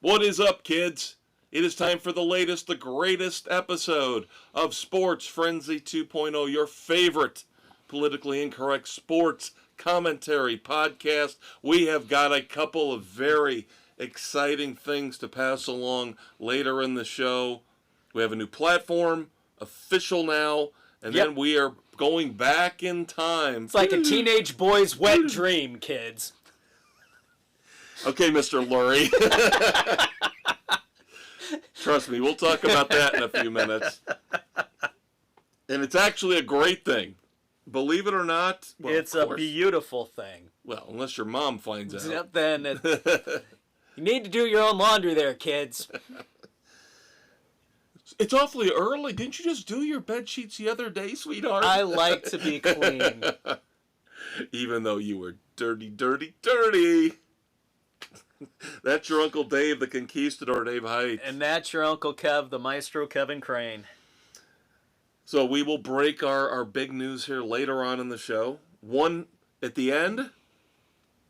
What is up, kids? It is time for the latest, the greatest episode of Sports Frenzy 2.0, your favorite politically incorrect sports commentary podcast. We have got a couple of very exciting things to pass along later in the show. We have a new platform, official now, and then we are going back in time. It's like a teenage boy's wet dream, kids. Okay, Mr. Lurie. Trust me, we'll talk about that in a few minutes. And it's actually a great thing. Believe it or not. Well, it's a beautiful thing. Well, unless your mom finds out. Then you need to do your own laundry there, kids. It's awfully early. Didn't you just do your bed sheets the other day, sweetheart? I like to be clean. Even though you were dirty, dirty, dirty. That's your Uncle Dave, the conquistador, Dave Height. And that's your Uncle Kev, the maestro Kevin Crane. So we will break our big news here later on in the show. One at the end.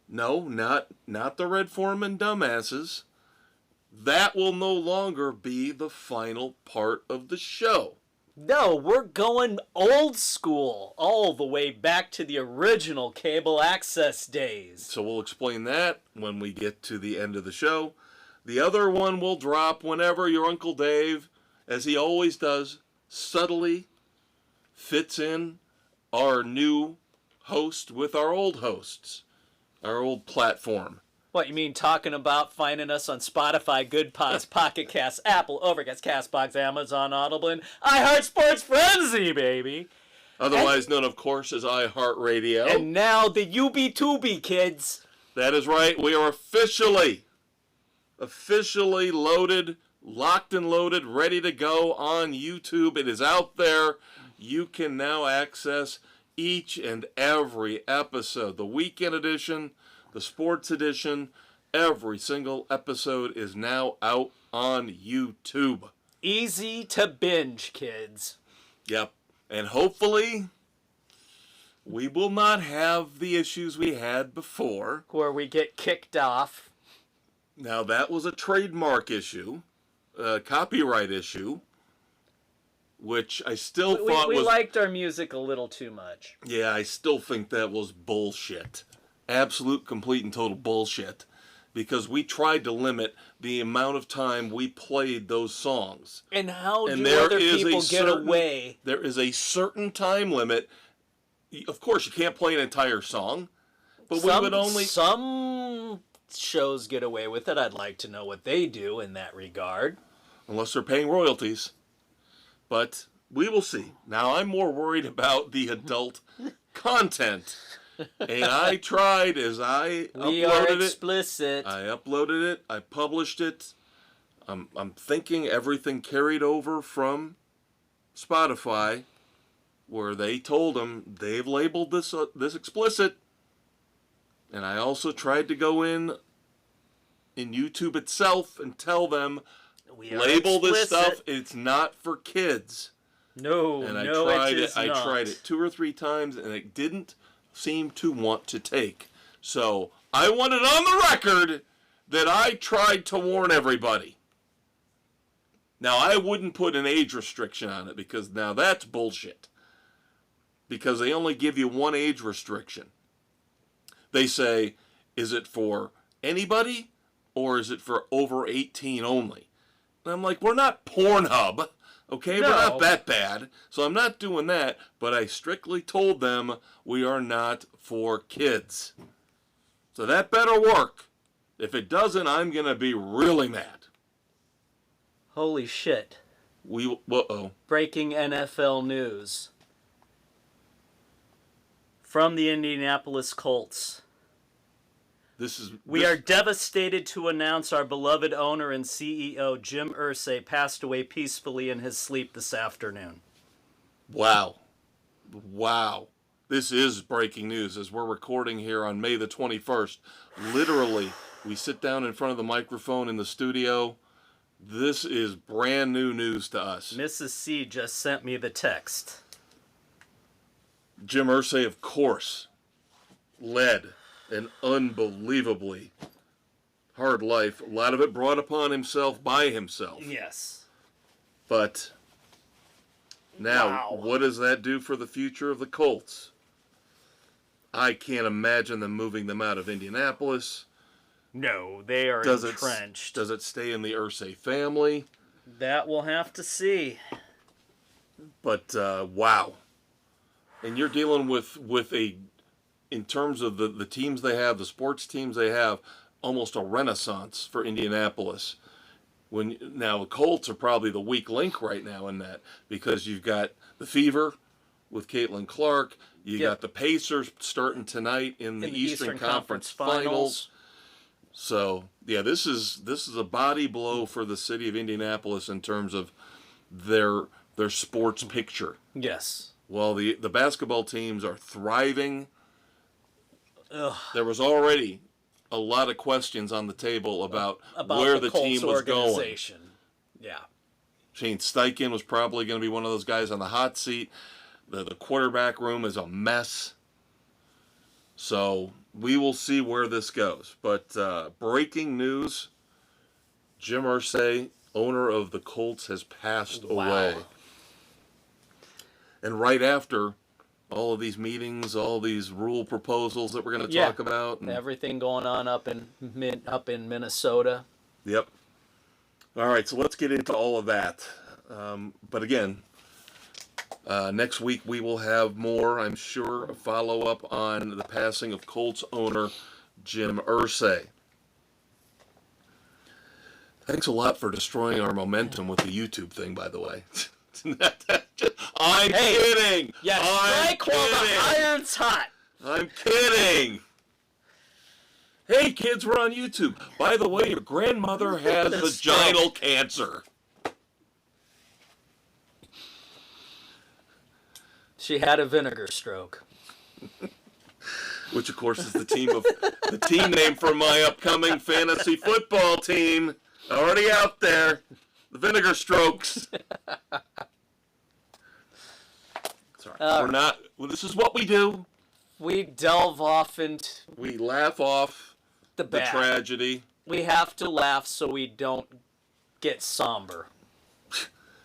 No, not the Red Foreman dumbasses. That will no longer be the final part of the show. No, we're going old school, all the way back to the original cable access days. So we'll explain that when we get to the end of the show. The other one will drop whenever your Uncle Dave, as he always does, subtly fits in our new host with our old hosts, our old platform. What, you mean talking about finding us on Spotify, Good Pods, Pocket Casts, Apple, Overcast, CastBox, Amazon, Audible, and iHeart Sports Frenzy, baby. Otherwise known, of course, as iHeartRadio. And now the UB2B, kids. That is right. We are officially loaded, locked and loaded, ready to go on YouTube. It is out there. You can now access each and every episode. The weekend edition, the sports edition, every single episode is now out on YouTube. Easy to binge, kids. Yep. And hopefully, we will not have the issues we had before. Where we get kicked off. Now, that was a trademark issue, a copyright issue, which I still thought was... We liked our music a little too much. Yeah, I still think that was bullshit. Absolute, complete, and total bullshit. Because we tried to limit the amount of time we played those songs. And how do other people get away? There is a certain time limit. Of course, you can't play an entire song. But we would only... Some shows get away with it. I'd like to know what they do in that regard. Unless they're paying royalties. But we will see. Now, I'm more worried about the adult content. And I tried as I uploaded it. Explicit. I uploaded it. I published it. I'm thinking everything carried over from Spotify, where they told them they've labeled this explicit. And I also tried to go in YouTube itself and tell them, label this stuff. It's not for kids. No, and I tried it 2 or 3 times, and it didn't seem to want to take. So I want it on the record that I tried to warn everybody. Now, I wouldn't put an age restriction on it, because now that's bullshit. Because they only give you one age restriction. They say, is it for anybody, or is it for over 18 only? And I'm like, we're not Pornhub. Okay, no. We're not that bad, so I'm not doing that, but I strictly told them we are not for kids. So that better work. If it doesn't, I'm going to be really mad. Holy shit. Uh-oh. Breaking NFL news. From the Indianapolis Colts. We are devastated to announce our beloved owner and CEO, Jim Irsay, passed away peacefully in his sleep this afternoon. Wow. This is breaking news as we're recording here on May the 21st. Literally, we sit down in front of the microphone in the studio. This is brand new news to us. Mrs. C just sent me the text. Jim Irsay, of course, led an unbelievably hard life. A lot of it brought upon himself by himself. Yes. But now, what does that do for the future of the Colts? I can't imagine them moving them out of Indianapolis. No, they are entrenched. Does it stay in the Irsay family? That we'll have to see. But, wow. And you're dealing with in terms of the teams they have, the sports teams they have, almost a renaissance for Indianapolis. Now, the Colts are probably the weak link right now in that, because you've got the Fever with Caitlin Clark. You got the Pacers starting tonight in the Eastern Conference Finals. So, yeah, this is a body blow for the city of Indianapolis in terms of their sports picture. Yes. While the basketball teams are thriving, there was already a lot of questions on the table about where the team was going. Yeah. Shane Steichen was probably going to be one of those guys on the hot seat. The quarterback room is a mess. So we will see where this goes. But breaking news, Jim Irsay, owner of the Colts, has passed away. And right after all of these meetings, all these rule proposals that we're going to talk about. And everything going on up in Minnesota. Yep. All right, so let's get into all of that. But again, next week we will have more, I'm sure, a follow-up on the passing of Colts owner Jim Irsay. Thanks a lot for destroying our momentum with the YouTube thing, by the way. I'm kidding. Yes, strike while the iron's hot. I'm kidding. Hey, kids, we're on YouTube. By the way, your grandmother has vaginal cancer. She had a vinegar stroke. Which, of course, is the team name for my upcoming fantasy football team. Already out there. The Vinegar Strokes. Sorry. We're not. Well, this is what we do. We delve off into. We laugh off the tragedy. We have to laugh so we don't get somber.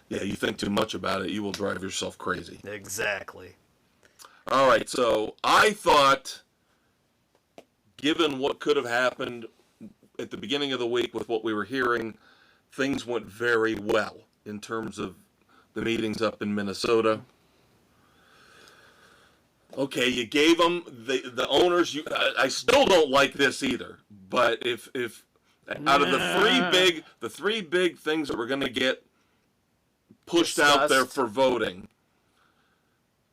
Yeah, you think too much about it, you will drive yourself crazy. Exactly. All right, so I thought, given what could have happened at the beginning of the week with what we were hearing, things went very well in terms of the meetings up in Minnesota. Okay, you gave them the owners. I still don't like this either. But if out of the three big things that we're going to get pushed out there for voting,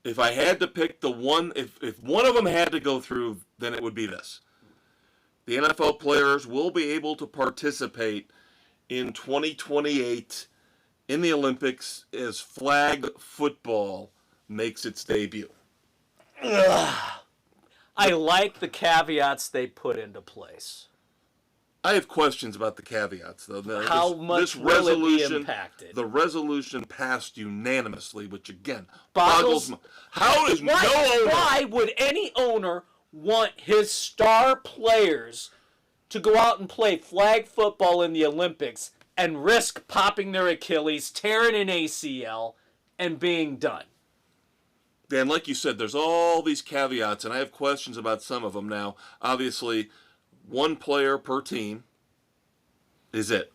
if I had to pick the one, if one of them had to go through, then it would be this. The NFL players will be able to participate in 2028 in the Olympics as flag football makes its debut. I like the caveats they put into place. I have questions about the caveats, though. How much will it be impacted? The resolution passed unanimously, which again boggles my. How does no owner? Why would any owner want his star players to go out and play flag football in the Olympics and risk popping their Achilles, tearing an ACL, and being done? Dan, like you said, there's all these caveats, and I have questions about some of them now. Obviously, one player per team is it.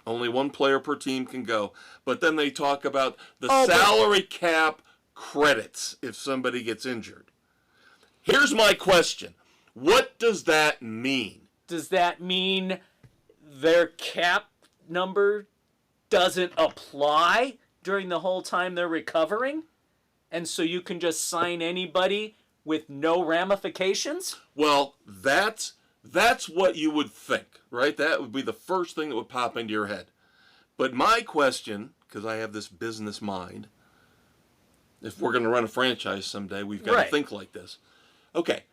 Only one player per team can go. But then they talk about the salary cap credits if somebody gets injured. Here's my question. What does that mean? Does that mean their cap number doesn't apply during the whole time they're recovering? And so you can just sign anybody with no ramifications? Well, that's what you would think, right? That would be the first thing that would pop into your head. But my question, because I have this business mind, if we're going to run a franchise someday, we've got to think like this. Okay,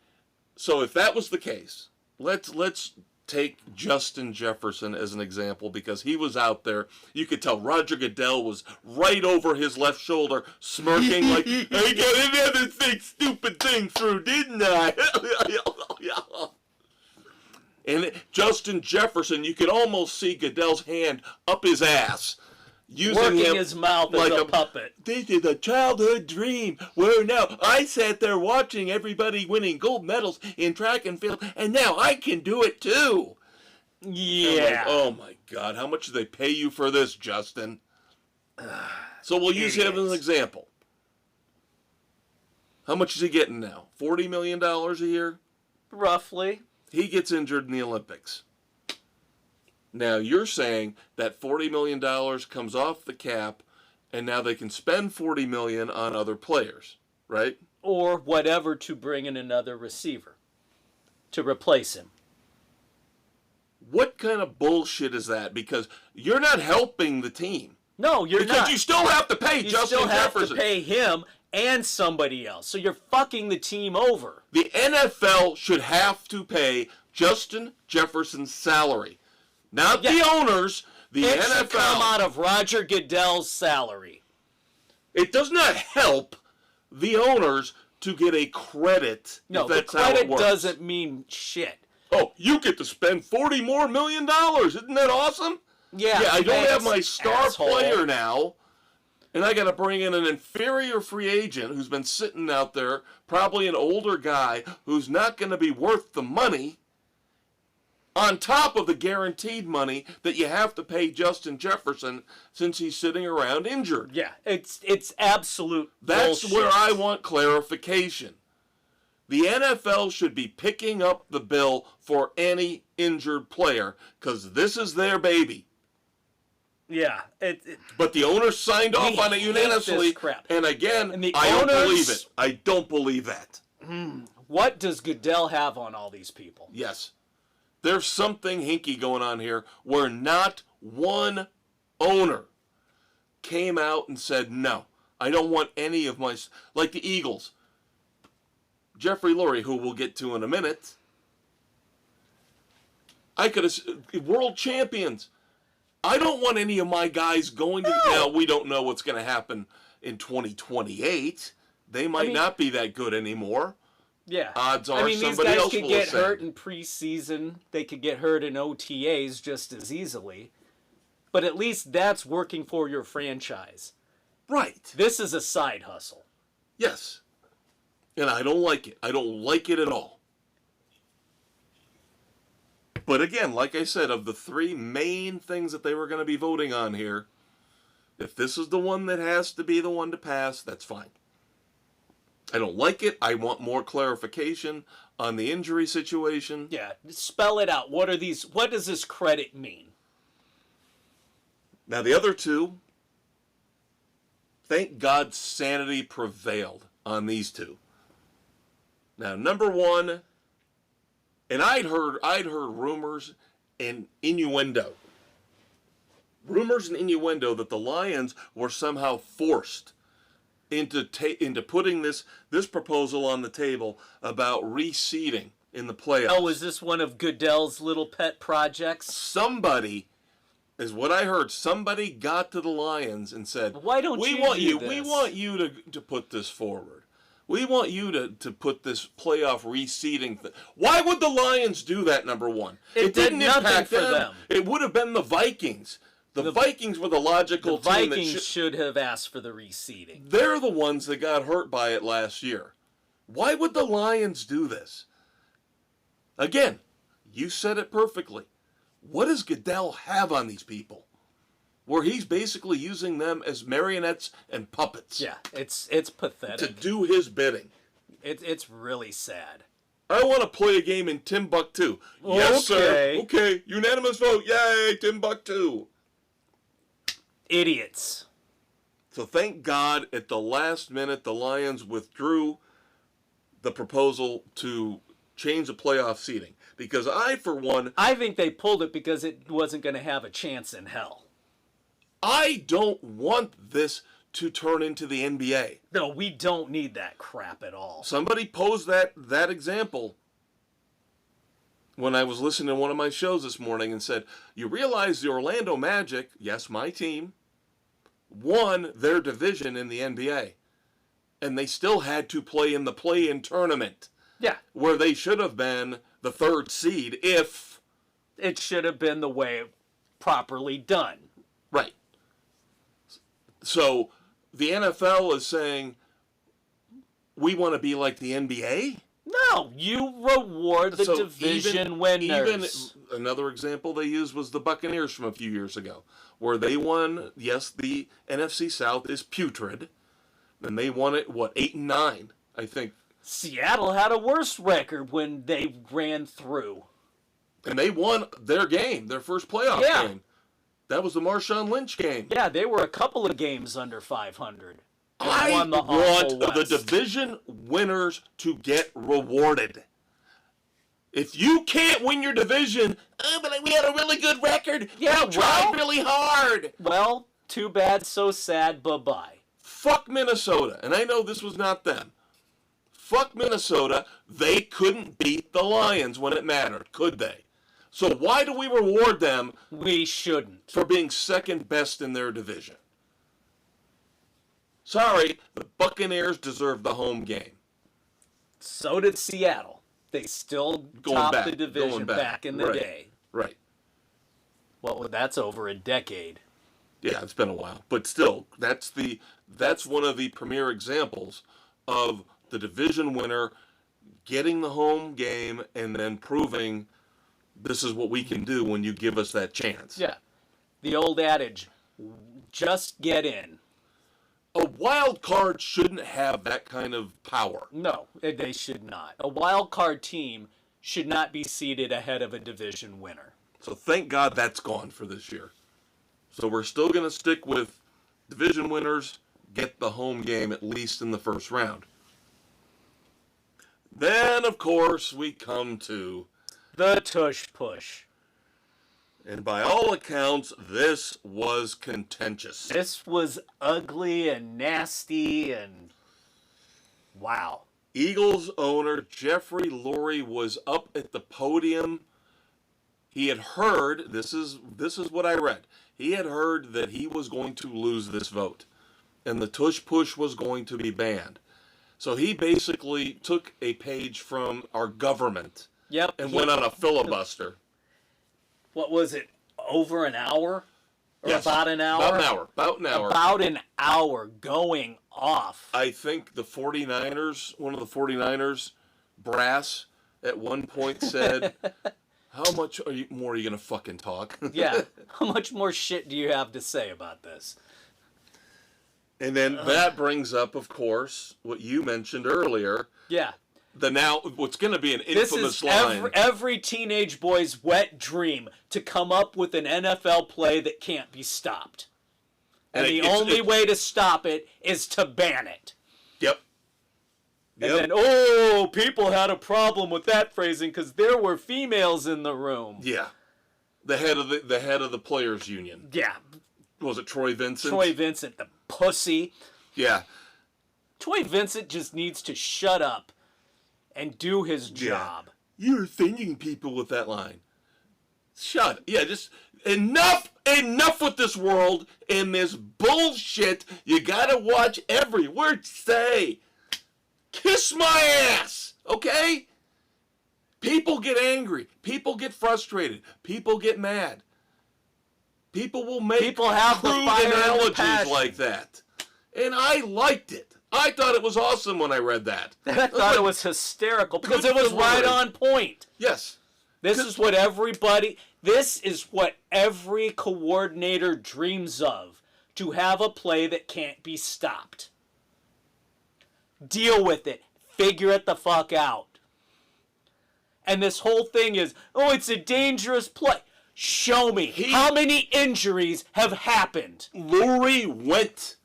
so if that was the case, let's take Justin Jefferson as an example, because he was out there. You could tell Roger Goodell was right over his left shoulder, smirking like, I got another stupid thing through, didn't I? And Justin Jefferson, you could almost see Goodell's hand up his ass. Working his mouth like as a puppet. This is a childhood dream. Where now I sat there watching everybody winning gold medals in track and field, and now I can do it too. Yeah. Oh my God, how much do they pay you for this, Justin? So we'll use him as an example. How much is he getting now? $40 million a year? Roughly. He gets injured in the Olympics. Now you're saying that $40 million comes off the cap, and now they can spend $40 million on other players, right? Or whatever to bring in another receiver to replace him. What kind of bullshit is that? Because you're not helping the team. No, you're not. Because you still have to pay Justin Jefferson. You still have to pay him and somebody else. So you're fucking the team over. The NFL should have to pay Justin Jefferson's salary. Not the owners, the NFL. It should come out of Roger Goodell's salary. It does not help the owners to get a credit. No, the credit doesn't mean shit. Oh, you get to spend $40 more million. Isn't that awesome? Yeah, I don't have my star player now, and I got to bring in an inferior free agent who's been sitting out there, probably an older guy who's not going to be worth the money, on top of the guaranteed money that you have to pay Justin Jefferson since he's sitting around injured. Yeah, it's absolute That's bullshit. where I want clarification. The NFL should be picking up the bill for any injured player because this is their baby. Yeah. But the owners signed off on it unanimously. And again, I don't believe it. I don't believe that. What does Goodell have on all these people? Yes. There's something hinky going on here where not one owner came out and said, no, I don't want any of my... Like the Eagles. Jeffrey Lurie, who we'll get to in a minute. I could have... World champions. I don't want any of my guys going to... Now, we don't know what's going to happen in 2028. They might not be that good anymore. Yeah. Odds are somebody else will ascend. These guys could get hurt in preseason. They could get hurt in OTAs just as easily. But at least that's working for your franchise. Right. This is a side hustle. Yes. And I don't like it. I don't like it at all. But again, like I said, of the three main things that they were going to be voting on here, if this is the one that has to be the one to pass, that's fine. I don't like it. I want more clarification on the injury situation. Yeah, spell it out. What does this credit mean? Now the other two, thank God sanity prevailed on these two. Now, number one, and I'd heard rumors and innuendo. Rumors and innuendo that the Lions were somehow forced into putting this proposal on the table about reseeding in the playoffs. Oh, is this one of Goodell's little pet projects? Somebody, is what I heard, somebody got to the Lions and said, why don't we want you to put this forward. We want you to put this playoff reseeding thing. Why would the Lions do that, number one? It didn't impact them. It would have been the Vikings. The Vikings were the logical team. The Vikings should have asked for the reseeding. They're the ones that got hurt by it last year. Why would the Lions do this? Again, you said it perfectly. What does Goodell have on these people? Where he's basically using them as marionettes and puppets. Yeah, it's pathetic. To do his bidding. It's really sad. I want to play a game in Timbuktu. Yes, sir. Okay, unanimous vote. Yay, Timbuktu. Idiots. So thank God at the last minute the Lions withdrew the proposal to change the playoff seating. Because I, for one... I think they pulled it because it wasn't going to have a chance in hell. I don't want this to turn into the NBA. No, we don't need that crap at all. Somebody posed that example when I was listening to one of my shows this morning and said, you realize the Orlando Magic, yes, my team, won their division in the NBA. And they still had to play in the play-in tournament. Yeah. Where they should have been the third seed if it should have been the way properly done. Right. So the NFL is saying, we want to be like the NBA? No, you reward the division winners. Even another example they used was the Buccaneers from a few years ago, where they won. Yes, the NFC South is putrid, and they won it 8-9, I think. Seattle had a worse record when they ran through, and they won their game, their first playoff game. That was the Marshawn Lynch game. Yeah, they were a couple of games under 500. I want the division winners to get rewarded. If you can't win your division, but we had a really good record. Yeah, we tried really hard. Well, too bad, so sad, bye-bye. Fuck Minnesota. And I know this was not them. Fuck Minnesota. They couldn't beat the Lions when it mattered, could they? So why do we reward them? We shouldn't. For being second best in their division. Sorry, the Buccaneers deserve the home game. So did Seattle. They still topped the division back in the day. Right. Well, that's over a decade. Yeah, it's been a while. But still, that's one of the premier examples of the division winner getting the home game and then proving this is what we can do when you give us that chance. Yeah. The old adage, just get in. A wild card shouldn't have that kind of power. No, they should not. A wild card team should not be seated ahead of a division winner. So thank God that's gone for this year. So we're still going to stick with division winners get the home game at least in the first round. Then, of course, we come to the tush push. And by all accounts, this was contentious. This was ugly and nasty and wow. Eagles owner Jeffrey Lurie was up at the podium. He had heard, this is what I read. He had heard that he was going to lose this vote. And the tush push was going to be banned. So he basically took a page from our government. Yep. And went on a filibuster. What was it? Over an hour? Or yes, about an hour? About an hour. About an hour going off. I think the 49ers, one of the 49ers brass at one point said, how much more are you going to fucking talk? Yeah. How much more shit do you have to say about this? And then that brings up, of course, what you mentioned earlier. Yeah. What's going to be an infamous line. This is every teenage boy's wet dream to come up with an NFL play that can't be stopped. And the only way to stop it is to ban it. Yep. And then, people had a problem with that phrasing because there were females in the room. Yeah. The head of the players' union. Yeah. Was it Troy Vincent? Troy Vincent, the pussy. Yeah. Troy Vincent just needs to shut up and do his job. Yeah. You're offending people with that line. Shut. Yeah, just enough with this world and this bullshit. You gotta watch every word say. Kiss my ass, okay? People get angry. People get frustrated. People get mad. People will make have crude analogies like that. And I liked it. I thought it was awesome when I read that. I thought it was hysterical because it was right on point. Yes. This is what every coordinator dreams of, to have a play that can't be stopped. Deal with it. Figure it the fuck out. And this whole thing is, it's a dangerous play. Show me. How many injuries have happened? Lurie went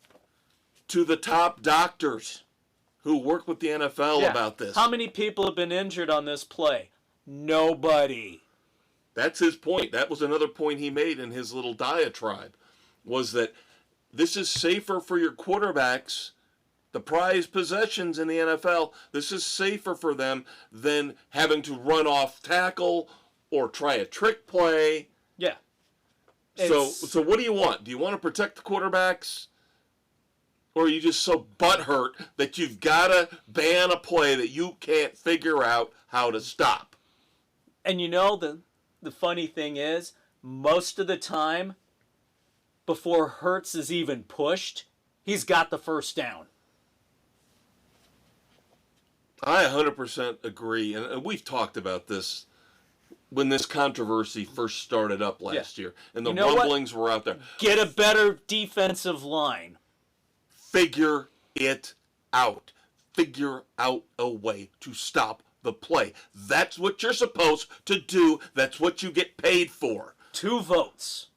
to the top doctors who work with the NFL about this. How many people have been injured on this play? Nobody. That's his point. That was another point he made in his little diatribe, was that this is safer for your quarterbacks, the prized possessions in the NFL. This is safer for them than having to run off tackle or try a trick play. Yeah. So what do you want? Do you want to protect the quarterbacks? Or are you just so butthurt that you've got to ban a play that you can't figure out how to stop? And you know, the funny thing is, most of the time, before Hurts is even pushed, he's got the first down. I 100% agree, and we've talked about this when this controversy first started up last year, and the rumblings were out there. Get a better defensive line. Figure it out. Figure out a way to stop the play. That's what you're supposed to do. That's what you get paid for. 2 votes.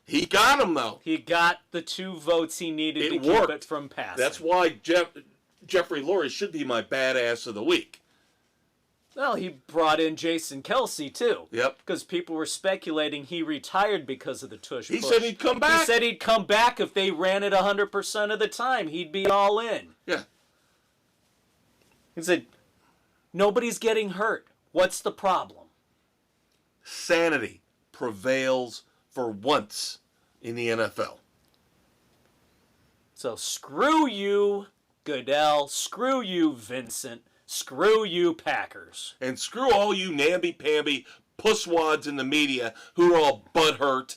He got them, though. He got the 2 votes he needed to keep it from passing. That's why Jeffrey Lurie should be my badass of the week. Well, he brought in Jason Kelce, too. Yep. Because people were speculating he retired because of the tush push. He said he'd come back. He said he'd come back if they ran it 100% of the time. He'd be all in. Yeah. He said, nobody's getting hurt. What's the problem? Sanity prevails for once in the NFL. So screw you, Goodell. Screw you, Vincent. Screw you, Packers. And screw all you namby-pamby pusswads in the media who are all butthurt.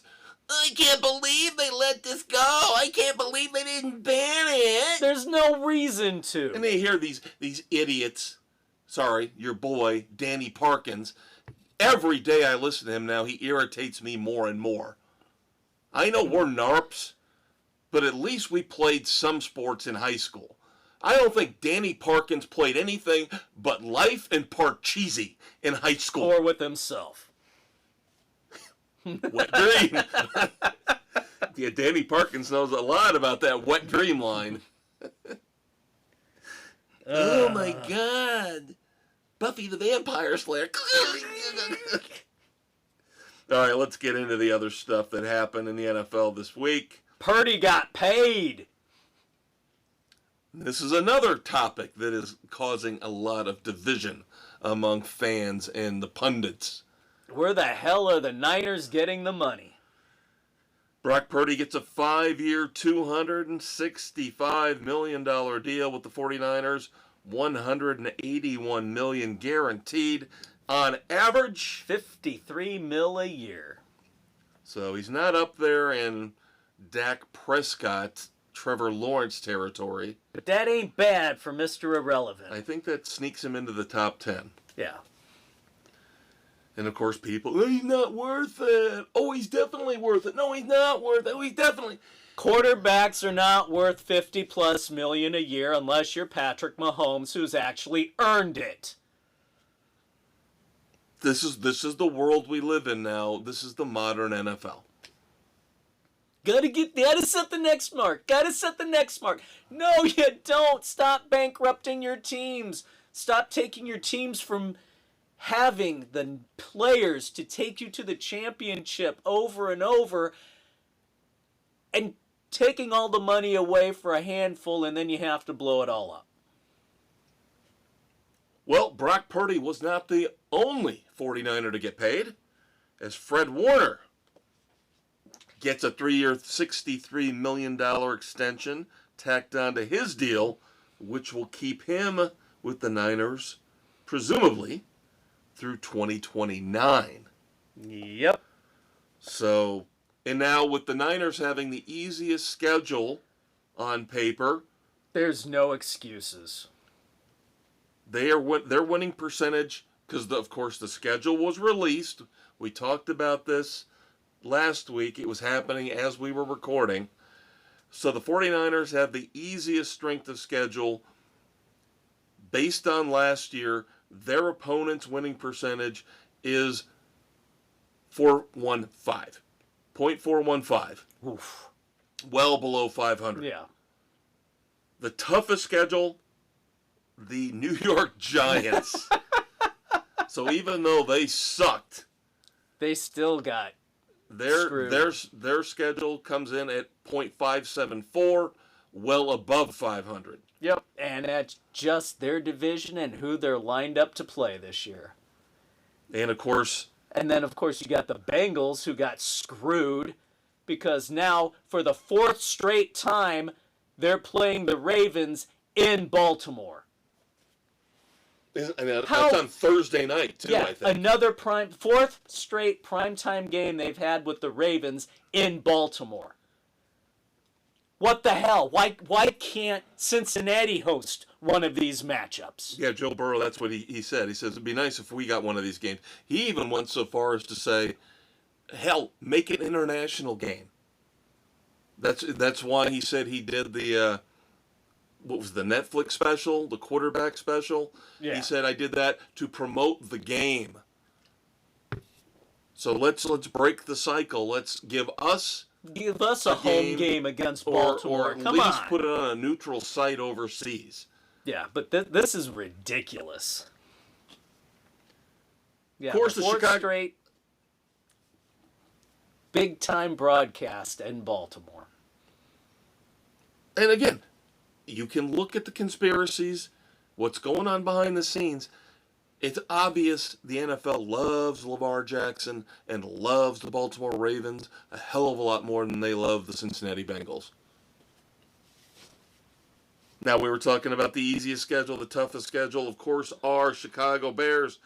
I can't believe they let this go. I can't believe they didn't ban it. There's no reason to. And they hear these idiots. Sorry, your boy, Danny Parkins. Every day I listen to him now, he irritates me more and more. I know we're narps, but at least we played some sports in high school. I don't think Danny Parkins played anything but life and Parcheesi in high school. Or with himself. Wet dream. Yeah, Danny Parkins knows a lot about that wet dream line. Oh my God. Buffy the Vampire Slayer. All right, let's get into the other stuff that happened in the NFL this week. Purdy got paid. This is another topic that is causing a lot of division among fans and the pundits. Where the hell are the Niners getting the money? Brock Purdy gets a 5-year, $265 million deal with the 49ers, $181 million guaranteed on average. $53 million a year. So he's not up there in Dak Prescott, Trevor Lawrence territory. But that ain't bad for Mr. Irrelevant. I think that sneaks him into the top 10. Yeah. And of course people, oh, he's not worth it. Oh, he's definitely worth it. No, he's not worth it. Oh, he's definitely... Quarterbacks are not worth $50+ million a year unless you're Patrick Mahomes, who's actually earned it. This is the world we live in now. This is the modern NFL. Gotta set the next mark. Gotta set the next mark. No, you don't. Stop bankrupting your teams. Stop taking your teams from having the players to take you to the championship over and over and taking all the money away for a handful, and then you have to blow it all up. Well, Brock Purdy was not the only 49er to get paid, as Fred Warner gets a 3-year, $63 million extension tacked onto his deal, which will keep him with the Niners, presumably, through 2029. Yep. So, and now with the Niners having the easiest schedule on paper, there's no excuses. Their winning percentage, because of course the schedule was released. We talked about this last week. It was happening as we were recording. So the 49ers have the easiest strength of schedule based on last year. Their opponent's winning percentage is 0.415. Oof. Well below 500. Yeah. The toughest schedule, the New York Giants. So even though they sucked, they still got their schedule comes in at 0.574, well above 500. Yep, and that's just their division and who they're lined up to play this year. And of course, you got the Bengals, who got screwed because now for the 4th straight time they're playing the Ravens in Baltimore. That's on Thursday night, too, I think. Another fourth straight primetime game they've had with the Ravens in Baltimore. What the hell? Why can't Cincinnati host one of these matchups? Yeah, Joe Burrow, that's what he said. He says, it'd be nice if we got one of these games. He even went so far as to say, hell, make it an international game. That's why he said he did the, what was the Netflix special, the quarterback special? Yeah. He said, I did that to promote the game. So let's break the cycle. Let's give us a home game against Baltimore. Or at least put it on a neutral site overseas. Yeah, but this is ridiculous. Yeah, of course, the Chicago straight big-time broadcast in Baltimore. And again, you can look at the conspiracies, what's going on behind the scenes. It's obvious the NFL loves Lamar Jackson and loves the Baltimore Ravens a hell of a lot more than they love the Cincinnati Bengals. Now, we were talking about the easiest schedule, the toughest schedule, of course, our Chicago Bears.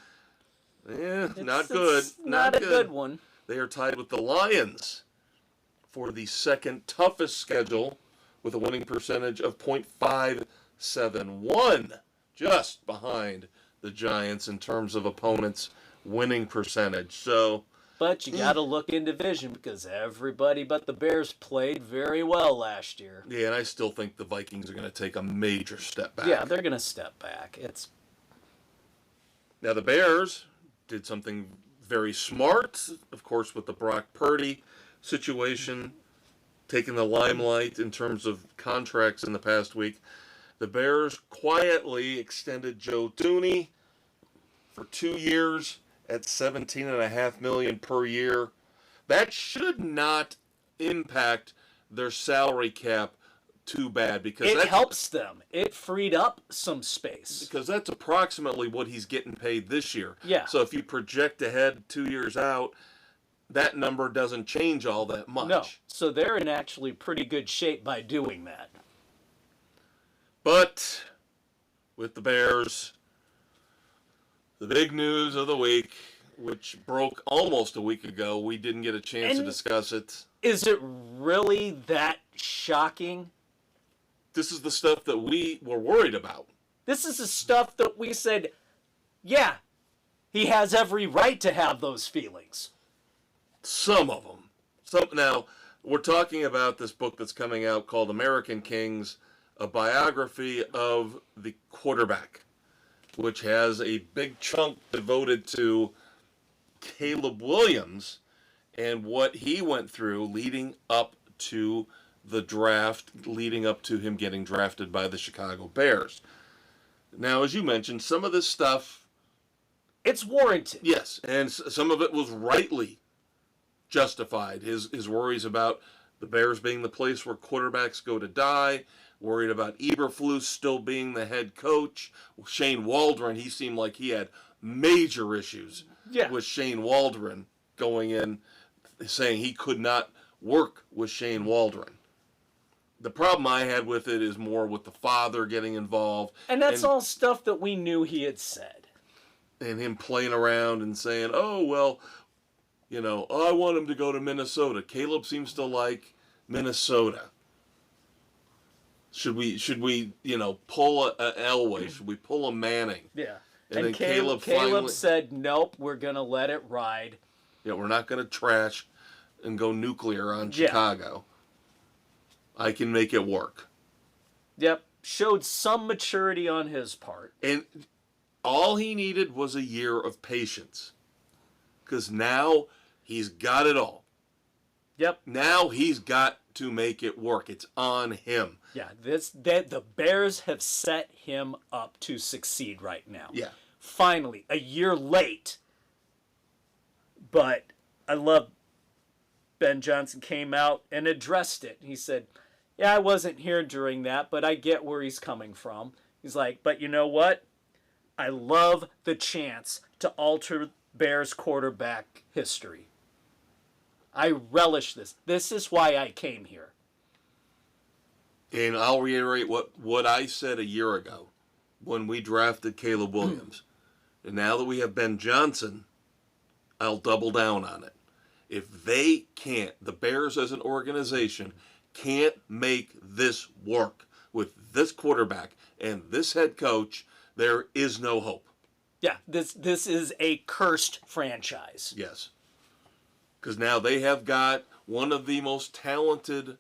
Not good. Not a good one. They are tied with the Lions for the second toughest schedule with a winning percentage of .571, just behind the Giants in terms of opponents' winning percentage. But you got to look in division because everybody but the Bears played very well last year. Yeah, and I still think the Vikings are going to take a major step back. Yeah, they're going to step back. Now the Bears did something very smart, of course, with the Brock Purdy situation, taking the limelight in terms of contracts in the past week. The Bears quietly extended Joe Thuney for 2 years at $17.5 million per year. That should not impact their salary cap too bad because it helps them. It freed up some space. Because that's approximately what he's getting paid this year. Yeah. So if you project ahead 2 years out, that number doesn't change all that much. No. So they're in actually pretty good shape by doing that. But with the Bears, the big news of the week, which broke almost a week ago, we didn't get a chance to discuss it. Is it really that shocking? This is the stuff that we were worried about. This is the stuff that we said, yeah, he has every right to have those feelings. Some of them. Now, we're talking about this book that's coming out called American Kings, a biography of the quarterback, which has a big chunk devoted to Caleb Williams and what he went through leading up to the draft, leading up to him getting drafted by the Chicago Bears. Now, as you mentioned, some of this stuff... it's warranted. Yes, and some of it was rightly justified. His worries about the Bears being the place where quarterbacks go to die, worried about Eberflus still being the head coach. Shane Waldron, he seemed like he had major issues with Shane Waldron going in, saying he could not work with Shane Waldron. The problem I had with it is more with the father getting involved. And that's all stuff that we knew he had said. And him playing around and saying, oh, well, I want him to go to Minnesota. Caleb seems to like Minnesota. Should we pull a Elway? Should we pull a Manning? Yeah. And then Caleb finally said, nope, we're going to let it ride. Yeah, we're not going to trash and go nuclear on Chicago. I can make it work. Yep. Showed some maturity on his part. And all he needed was a year of patience. Because now he's got it all. Yep. Now he's got to make it work. It's on him. Yeah, the Bears have set him up to succeed right now. Yeah. Finally, a year late. But I love Ben Johnson came out and addressed it. He said, yeah, I wasn't here during that, but I get where he's coming from. He's like, but you know what? I love the chance to alter Bears quarterback history. I relish this. This is why I came here. And I'll reiterate what I said a year ago. when we drafted Caleb Williams. And now that we have Ben Johnson, I'll double down on it. If they can't, the Bears as an organization can't make this work with this quarterback and this head coach, there is no hope. Yeah, this is a cursed franchise. Yes. Because now they have got one of the most talented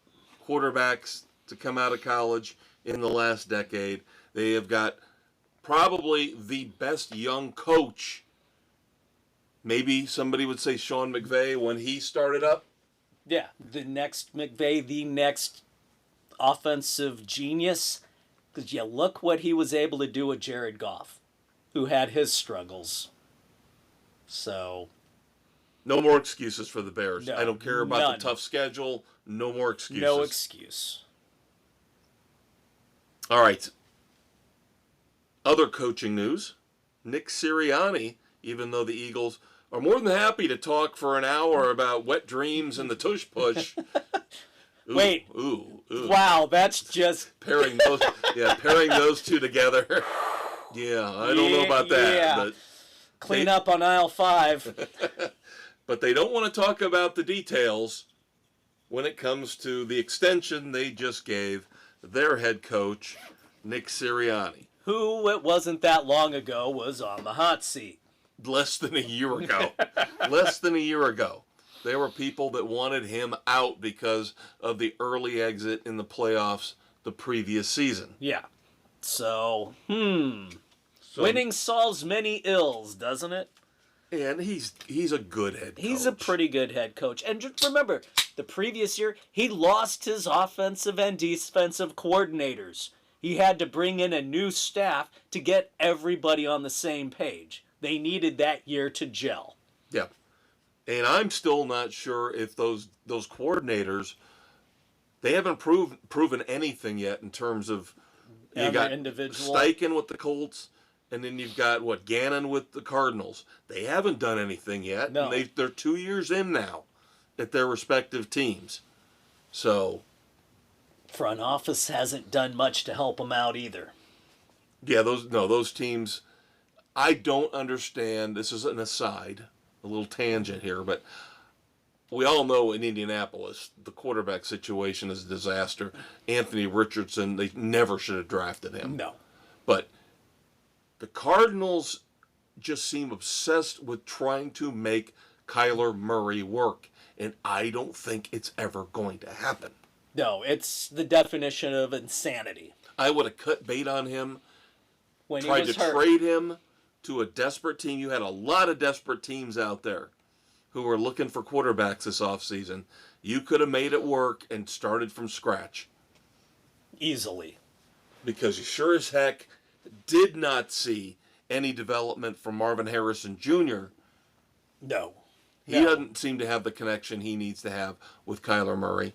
quarterbacks to come out of college in the last decade. They have got probably the best young coach. Maybe somebody would say Sean McVay when he started up. Yeah, the next McVay, the next offensive genius. Because you look what he was able to do with Jared Goff, who had his struggles. So... no more excuses for the Bears. No, I don't care about none. the tough schedule. No more excuses. No excuse. All right. Other coaching news. Nick Sirianni, even though the Eagles are more than happy to talk for an hour about wet dreams and the tush push. Ooh, Wait. Ooh. Wow, that's just... pairing those two together. Yeah, I don't know about that. Yeah. But clean up on aisle 5. But they don't want to talk about the details when it comes to the extension they just gave their head coach, Nick Sirianni. Who, it wasn't that long ago, was on the hot seat. Less than a year ago. Less than a year ago. There were people that wanted him out because of the early exit in the playoffs the previous season. Yeah. So, winning solves many ills, doesn't it? And he's a good head coach. He's a pretty good head coach. And just remember, the previous year, he lost his offensive and defensive coordinators. He had to bring in a new staff to get everybody on the same page. They needed that year to gel. Yeah. And I'm still not sure if those coordinators, they haven't proven anything yet in terms of, you got individual. Steichen with the Colts, and then you've got, Gannon with the Cardinals. They haven't done anything yet. No. And they're 2 years in now at their respective teams. So, Front office hasn't done much to help them out either. yeah, those teams, I don't understand. This is an aside, a little tangent here, but we all know in Indianapolis, the quarterback situation is a disaster. Anthony Richardson, they never should have drafted him. No. But the Cardinals just seem obsessed with trying to make Kyler Murray work, and I don't think it's ever going to happen. No, it's the definition of insanity. I would have cut bait on him, When tried he was to hurt. trade him to a desperate team. You had a lot of desperate teams out there who were looking for quarterbacks this offseason. You could have made it work and started from scratch. Easily. Because you sure as heck did not see any development from Marvin Harrison Jr. No. He doesn't seem to have the connection he needs to have with Kyler Murray.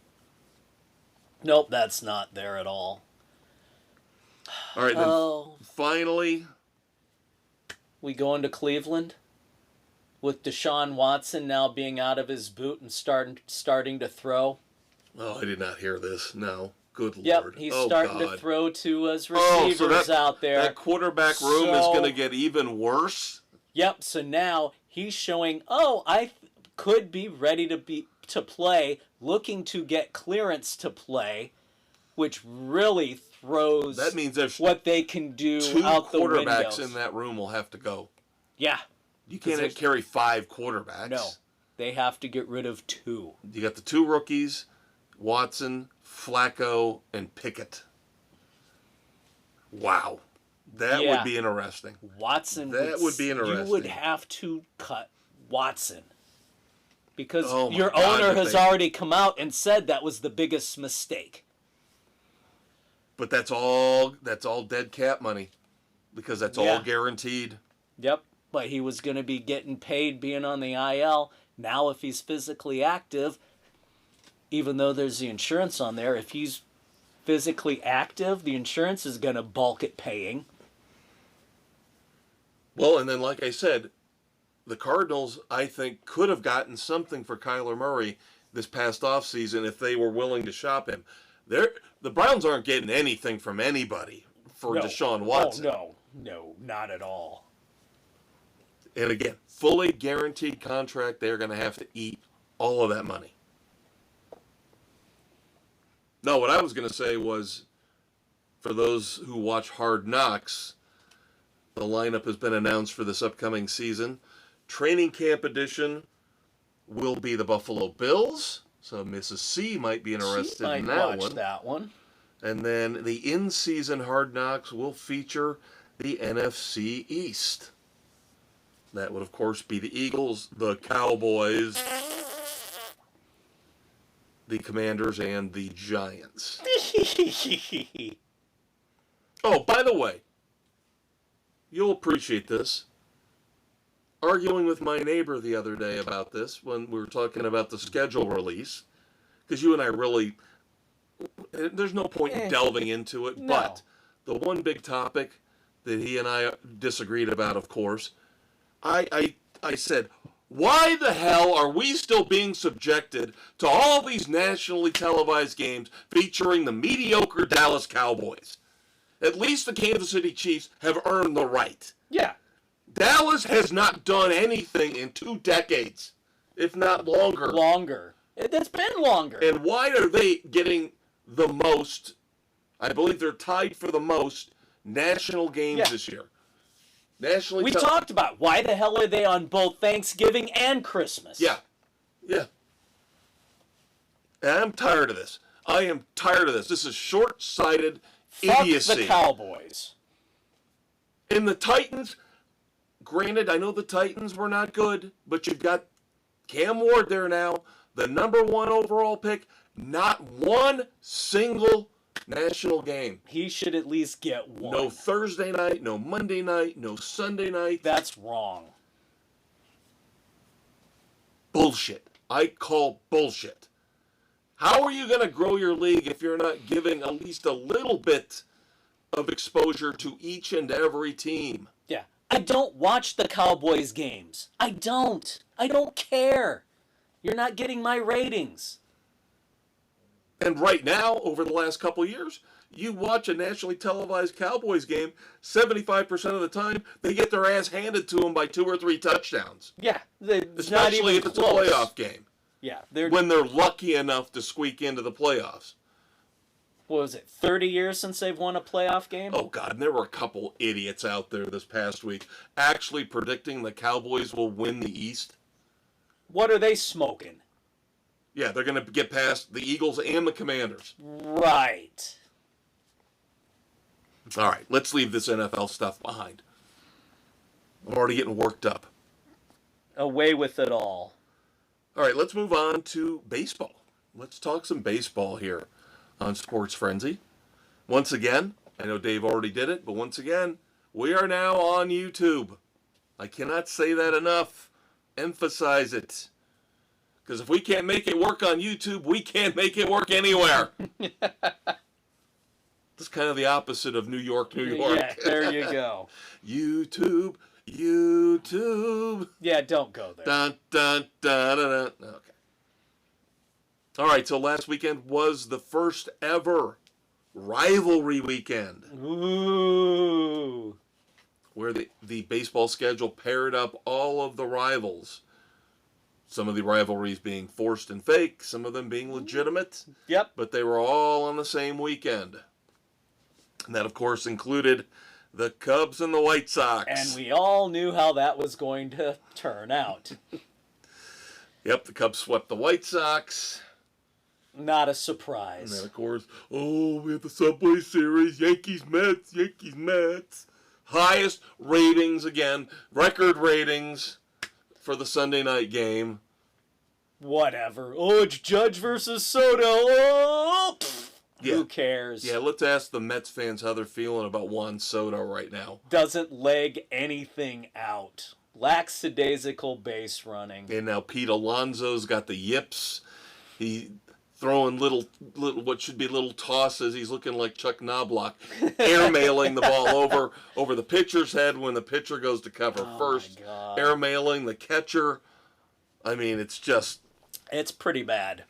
Nope, that's not there at all. All right, then finally, we go into Cleveland with Deshaun Watson now being out of his boot and starting to throw. Oh, I did not hear this. No. Good Lord. Yep, he's starting God. to throw to his receivers out there. That quarterback room is going to get even worse. Yep, so now he's showing, I could be ready to play, looking to get clearance to play, which really throws that means there's what they can do out the two quarterbacks windows. in that room will have to go. Yeah. You can't carry 5 quarterbacks. No, they have to get rid of 2. You got the 2 rookies, Watson, Flacco, and Pickett. Wow. That would be interesting. Watson. That would be interesting. You would have to cut Watson. Because my your God, owner has already come out and said that was the biggest mistake. But that's all dead cap money. Because that's all guaranteed. Yep. But he was going to be getting paid being on the IL. Now if he's physically active, even though there's the insurance on there, if he's physically active, the insurance is going to bulk at paying. Well, and then like I said, the Cardinals, I think, could have gotten something for Kyler Murray this past offseason if they were willing to shop him. The Browns aren't getting anything from anybody for Deshaun Watson. Oh, no. No, not at all. And again, fully guaranteed contract, they're going to have to eat all of that money. No, what I was going to say was, for those who watch Hard Knocks, the lineup has been announced for this upcoming season. Training camp edition will be the Buffalo Bills, so Mrs. C might be interested in that one. That one. And then the in-season Hard Knocks will feature the NFC East. That would, of course, be the Eagles, the Cowboys, the Commanders, and the Giants. Oh, by the way, you'll appreciate this. Arguing with my neighbor the other day about this when we were talking about the schedule release, because you and I really, there's no point in delving into it, but the one big topic that he and I disagreed about, of course, I said, why the hell are we still being subjected to all these nationally televised games featuring the mediocre Dallas Cowboys? At least the Kansas City Chiefs have earned the right. Yeah. Dallas has not done anything in 2 decades, if not longer. Longer. It's been longer. And why are they getting the most? I believe they're tied for the most national games this year. We talked about why the hell are they on both Thanksgiving and Christmas? Yeah. And I'm tired of this. I am tired of this. This is short-sighted idiocy. Fuck the Cowboys. And the Titans, granted, I know the Titans were not good, but you've got Cam Ward there now, the #1 overall pick, not one single national game. He should at least get one. No Thursday night, no Monday night, no Sunday night. That's wrong. Bullshit. I call bullshit. How are you going to grow your league if you're not giving at least a little bit of exposure to each and every team? Yeah. I don't watch the Cowboys games. I don't care. You're not getting my ratings. And right now, over the last couple of years, you watch a nationally televised Cowboys game, 75% of the time, they get their ass handed to them by 2 or 3 touchdowns. Yeah. Especially if it's a playoff game. Yeah. When they're lucky enough to squeak into the playoffs. What was it, 30 years since they've won a playoff game? Oh, God, and there were a couple idiots out there this past week actually predicting the Cowboys will win the East. What are they smoking? Yeah, they're going to get past the Eagles and the Commanders. Right. All right, let's leave this NFL stuff behind. I'm already getting worked up. Away with it all. All right, let's move on to baseball. Let's talk some baseball here on Sports Frenzy. Once again, I know Dave already did it, but once again, we are now on YouTube. I cannot say that enough. Emphasize it. Because if we can't make it work on YouTube, we can't make it work anywhere. That's kind of the opposite of New York, New York. Yeah, there you go. YouTube. Yeah, don't go there. Dun, dun, dun, dun, dun. Okay. All right, so last weekend was the first ever Rivalry Weekend. Ooh. Where the baseball schedule paired up all of the rivals. Some of the rivalries being forced and fake, some of them being legitimate. Yep. But they were all on the same weekend. And that, of course, included the Cubs and the White Sox. And we all knew how that was going to turn out. Yep, the Cubs swept the White Sox. Not a surprise. And then, of course, we have the Subway Series, Yankees-Mets. Highest ratings again, record ratings for the Sunday night game. Whatever. Oh, it's Judge versus Soto. Oh, who cares? Yeah, let's ask the Mets fans how they're feeling about Juan Soto right now. Doesn't leg anything out. Lackadaisical base running. And now Pete Alonso's got the yips. He throwing little what should be little tosses. He's looking like Chuck Knobloch, airmailing the ball over the pitcher's head when the pitcher goes to cover first. Airmailing the catcher. I mean, it's pretty bad.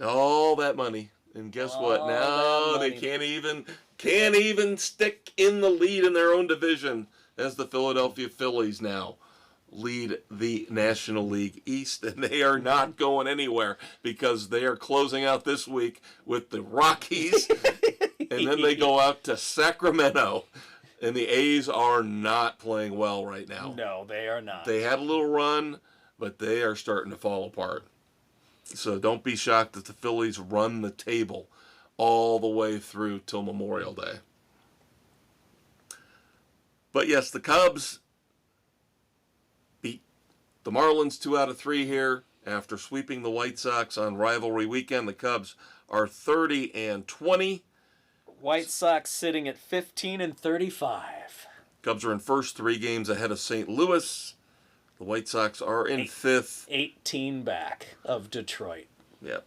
All that money. And guess what? Now they can't even can't even stick in the lead in their own division as the Philadelphia Phillies now lead the National League East, and they are not going anywhere because they are closing out this week with the Rockies, and then they go out to Sacramento, and the A's are not playing well right now. No, they are not. They had a little run, but they are starting to fall apart. So don't be shocked that the Phillies run the table all the way through till Memorial Day. But yes, the Cubs beat the Marlins 2 out of 3 here after sweeping the White Sox on Rivalry Weekend. The Cubs are 30-20. White Sox sitting at 15-35. Cubs are in first, 3 games ahead of St. Louis. The White Sox are in fifth. 18 back of Detroit. Yep.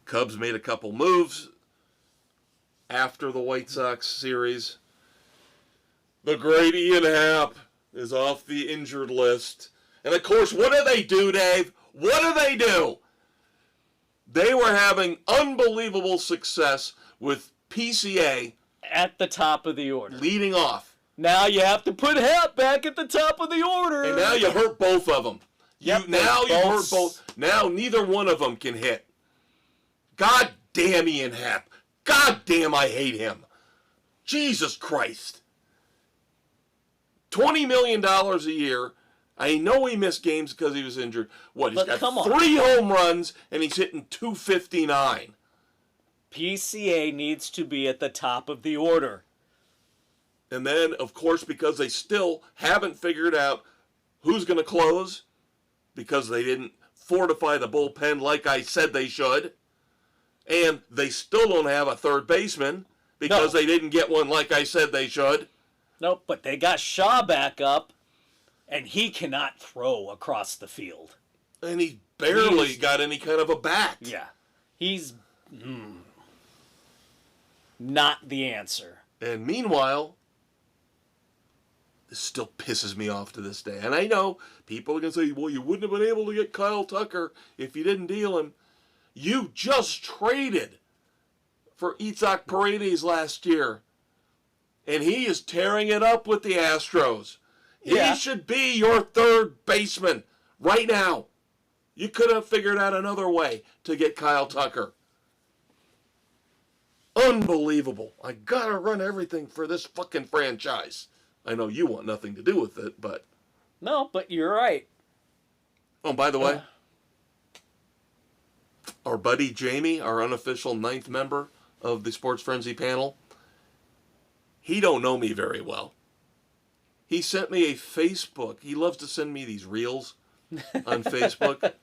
Cubs made a couple moves after the White Sox series. The great Ian Happ is off the injured list. And of course, what do they do, Dave? What do they do? They were having unbelievable success with PCA at the top of the order. Leading off. Now you have to put Happ back at the top of the order. And now you hurt both of them. Yep, you hurt both. Now neither one of them can hit. God damn Ian Happ. God damn, I hate him. Jesus Christ. $20 million a year. I know he missed games because he was injured. What, he's got 3 home runs and he's hitting .259. PCA needs to be at the top of the order. And then, of course, because they still haven't figured out who's going to close, because they didn't fortify the bullpen like I said they should, and they still don't have a third baseman because they didn't get one like I said they should. Nope, but they got Shaw back up, and he cannot throw across the field. And he barely got any kind of a bat. Yeah. He's not the answer. And meanwhile, this still pisses me off to this day. And I know people are going to say, well, you wouldn't have been able to get Kyle Tucker if you didn't deal him. You just traded for Isaac Paredes last year. And he is tearing it up with the Astros. He should be your third baseman right now. You could have figured out another way to get Kyle Tucker. Unbelievable. I gotta run everything for this fucking franchise. I know you want nothing to do with it, but... No, but you're right. Oh, by the way, our buddy Jamie, our unofficial 9th member of the Sports Frenzy panel, he don't know me very well. He sent me a Facebook. He loves to send me these reels on Facebook.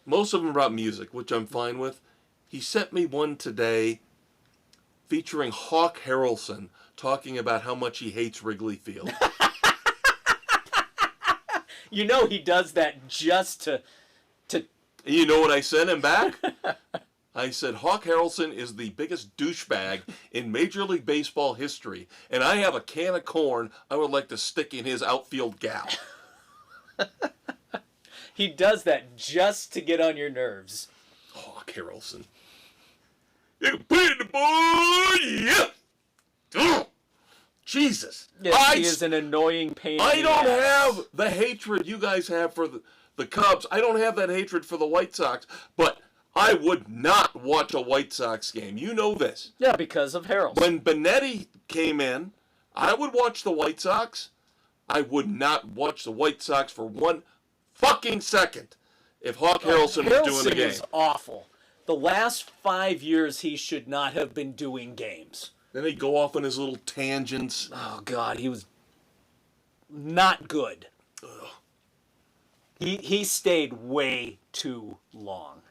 Most of them about music, which I'm fine with. He sent me one today featuring Hawk Harrelson talking about how much he hates Wrigley Field. You know he does that just to... You know what I sent him back? I said, Hawk Harrelson is the biggest douchebag in Major League Baseball history, and I have a can of corn I would like to stick in his outfield gap. He does that just to get on your nerves. Hawk Harrelson. You can put it in the boy, yeah! Oh, Jesus. Yes, he is an annoying pain. I don't have the hatred you guys have for the Cubs. I don't have that hatred for the White Sox, but... I would not watch a White Sox game. You know this. Yeah, because of Harrelson. When Benetti came in, I would watch the White Sox. I would not watch the White Sox for one fucking second if Hawk Harrelson was doing the game. Harrelson is awful. The last 5 years, he should not have been doing games. Then he'd go off on his little tangents. Oh, God, he was not good. Ugh. He stayed way too long.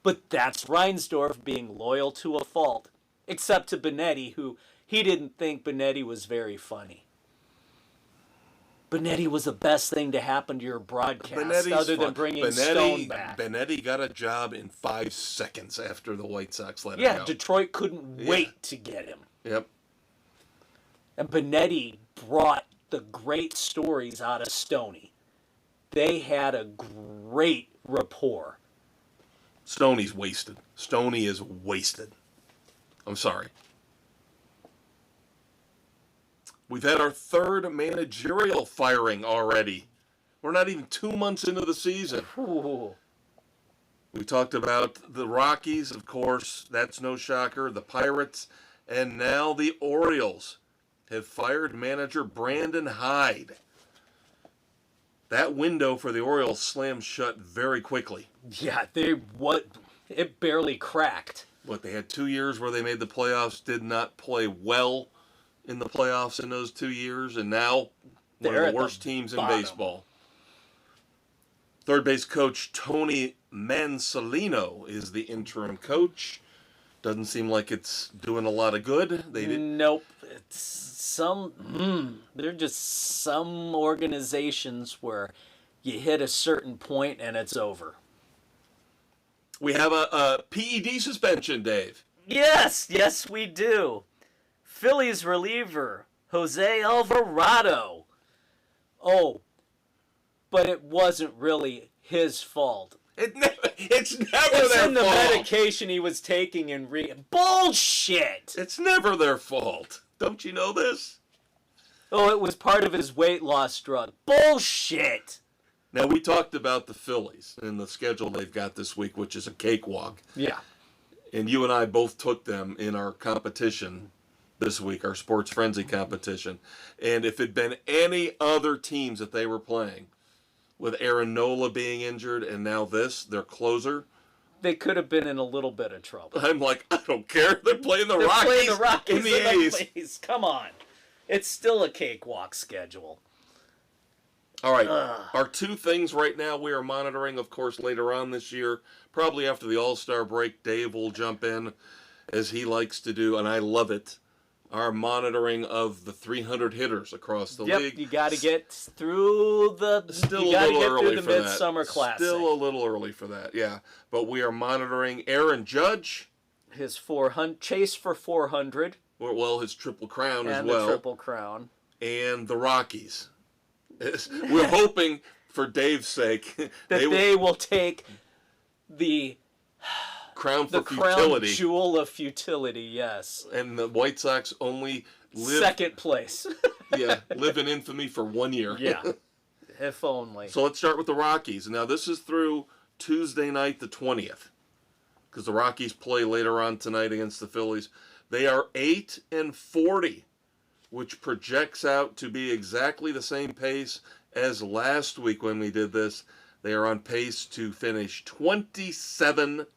But that's Reinsdorf being loyal to a fault. Except to Benetti, who he didn't think Benetti was very funny. Benetti was the best thing to happen to your broadcast other than bringing Stone back. Benetti got a job in 5 seconds after the White Sox let him go. Yeah, Detroit couldn't wait to get him. Yep. And Benetti brought the great stories out of Stoney. They had a great rapport. Stoney's wasted. Stoney is wasted. I'm sorry. We've had our third managerial firing already. We're not even 2 months into the season. Ooh. We talked about the Rockies, of course. That's no shocker. The Pirates. And now the Orioles have fired manager Brandon Hyde. That window for the Orioles slammed shut very quickly. Yeah, it barely cracked. But they had 2 years where they made the playoffs, did not play well in the playoffs in those 2 years, and now one of the worst teams in baseball. Third base coach Tony Mansolino is the interim coach. Doesn't seem like it's doing a lot of good. Nope. There are just some organizations where you hit a certain point and it's over. We have a PED suspension, Dave. Yes, we do. Phillies reliever Jose Alvarado. Oh, but it wasn't really his fault. It's never their It's in the fault. medication he was taking and bullshit. It's never their fault. Don't you know this? Oh, it was part of his weight loss drug. Bullshit. Now, we talked about the Phillies and the schedule they've got this week, which is a cakewalk. Yeah. And you and I both took them in our competition this week, our Sports Frenzy competition. And if it had been any other teams that they were playing, with Aaron Nola being injured and now their closer, they could have been in a little bit of trouble. I'm like, I don't care. They're playing the Rockies in the A's. Come on. It's still a cakewalk schedule. All right. Our two things right now we are monitoring, of course, later on this year, probably after the All-Star break, Dave will jump in as he likes to do, and I love it. Our monitoring of the 300 hitters across the league. You got to get through the Midsummer Classic. Still a little early for that, yeah. But we are monitoring Aaron Judge. His 400 chase for 400. Well, his Triple Crown as well. And the Triple Crown. And the Rockies. We're hoping, for Dave's sake, that they will take the crown futility. Crown jewel of futility, yes. And the White Sox only live... second place. live in infamy for 1 year. Yeah, if only. So let's start with the Rockies. Now, this is through Tuesday night, the 20th, because the Rockies play later on tonight against the Phillies. They are 8-40, which projects out to be exactly the same pace as last week when we did this. They are on pace to finish 27-135.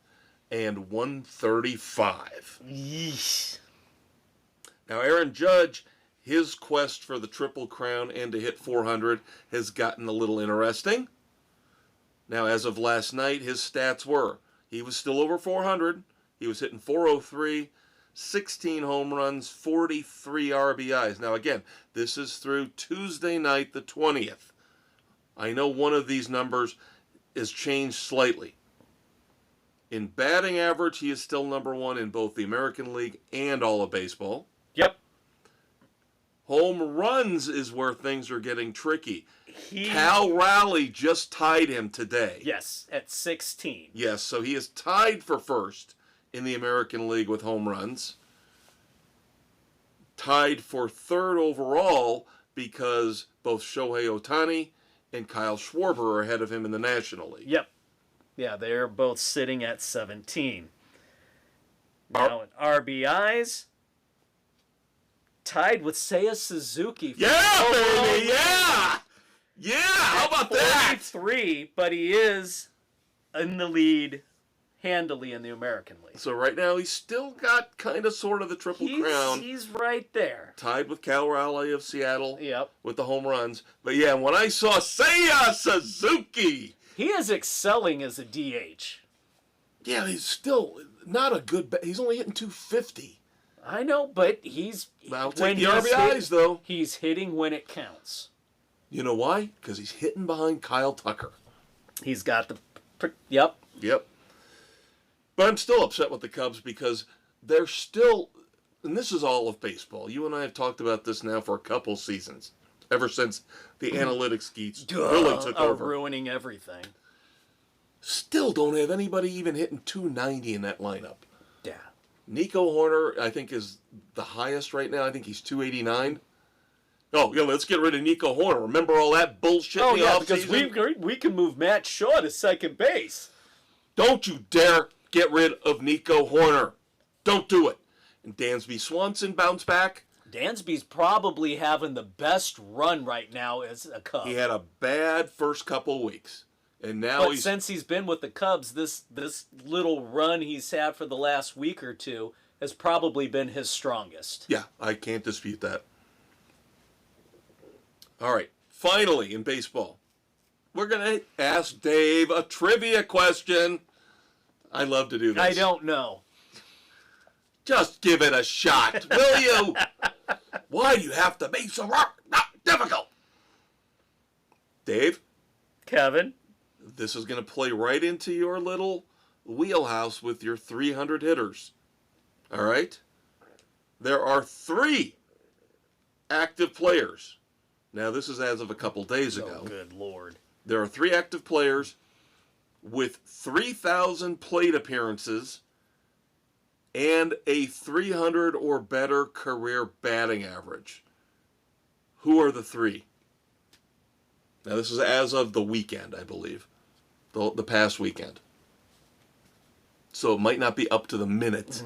Yeesh. Now, Aaron Judge, his quest for the Triple Crown and to hit 400 has gotten a little interesting. Now, as of last night, his stats were, he was still over 400. He was hitting 403, 16 home runs, 43 RBIs. Now, again, this is through Tuesday night, the 20th. I know one of these numbers is changed slightly. In batting average, he is still number one in both the American League and all of baseball. Yep. Home runs is where things are getting tricky. Cal Raleigh just tied him today. Yes, at 16. Yes, so he is tied for first in the American League with home runs. Tied for third overall because both Shohei Ohtani and Kyle Schwarber are ahead of him in the National League. Yep. Yeah, they're both sitting at 17. Now in RBIs, tied with Seiya Suzuki. Baby, yeah! Yeah, how about that? 43, but he is in the lead handily in the American League. So right now he's still got kind of sort of the Triple Crown. He's right there. Tied with Cal Raleigh of Seattle. Yep. With the home runs. But yeah, when I saw Seiya Suzuki... He is excelling as a DH. Yeah, he's still not a good... He's only hitting 250. I know, but he's... I'll take the RBIs, though. He's hitting when it counts. You know why? Because he's hitting behind Kyle Tucker. He's got the... Yep. Yep. But I'm still upset with the Cubs because they're still... And this is all of baseball. You and I have talked about this now for a couple seasons. Ever since the analytics geeks really took over. Ruining everything. Still don't have anybody even hitting 290 in that lineup. Yeah. Nico Horner, I think, is the highest right now. I think he's 289. Oh, yeah, let's get rid of Nico Horner. Remember all that bullshit in the offseason? Because we can move Matt Shaw to second base. Don't you dare get rid of Nico Horner. Don't do it. And Dansby Swanson bounce back. Dansby's probably having the best run right now as a Cub. He had a bad first couple weeks. And now since he's been with the Cubs, this little run he's had for the last week or two has probably been his strongest. Yeah, I can't dispute that. All right, finally in baseball, we're going to ask Dave a trivia question. I love to do this. I don't know. Just give it a shot, will you? Why do you have to make so difficult? Dave? Kevin? This is going to play right into your little wheelhouse with your 300 hitters. All right? There are 3 active players. Now, this is as of a couple days ago. Oh, good Lord. There are 3 active players with 3,000 plate appearances and a 300 or better career batting average. Who are the 3? Now, this is as of the weekend, I believe. The past weekend. So it might not be up to the minute.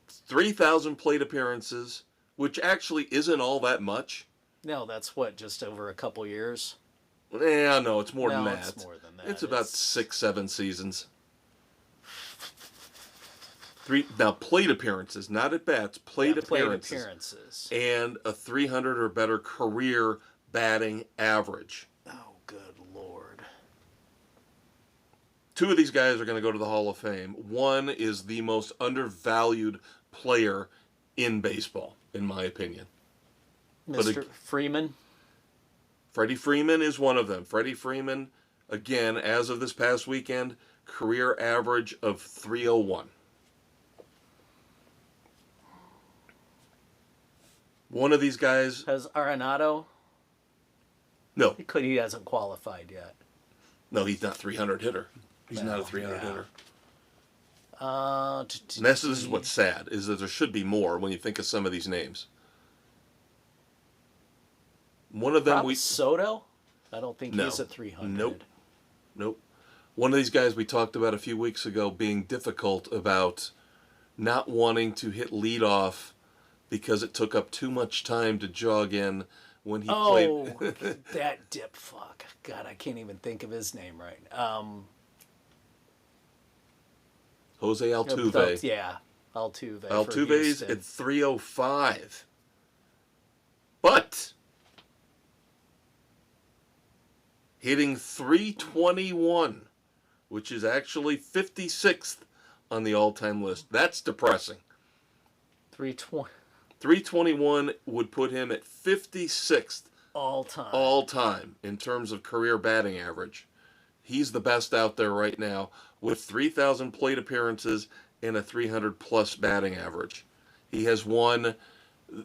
3,000 plate appearances, which actually isn't all that much. No, that's what, just over a couple years? Yeah, no, it's more than that. It's more than that. It's about 6-7 seasons. Now, plate appearances, not at bats, plate appearances. And a 300 or better career batting average. Oh, good Lord. 2 of these guys are going to go to the Hall of Fame. One is the most undervalued player in baseball, in my opinion. Mr. Freeman? Freddie Freeman is one of them. Freddie Freeman, again, as of this past weekend, career average of 301. One of these guys... Has Arenado? No. He hasn't qualified yet. No, he's not 300 hitter. He's not a 300 hitter. And this is what's sad, is that there should be more when you think of some of these names. One of them Soto? I don't think no. He's at 300. Nope. One of these guys we talked about a few weeks ago being difficult about not wanting to hit leadoff because it took up too much time to jog in when he played. Oh, that dip fuck. God, I can't even think of his name right now. Jose Altuve. Yeah, Altuve. Altuve's at 305. But hitting 321, which is actually 56th on the all-time list. That's depressing. 321 would put him at 56th all time in terms of career batting average. He's the best out there right now with 3,000 plate appearances and a 300-plus batting average. He has won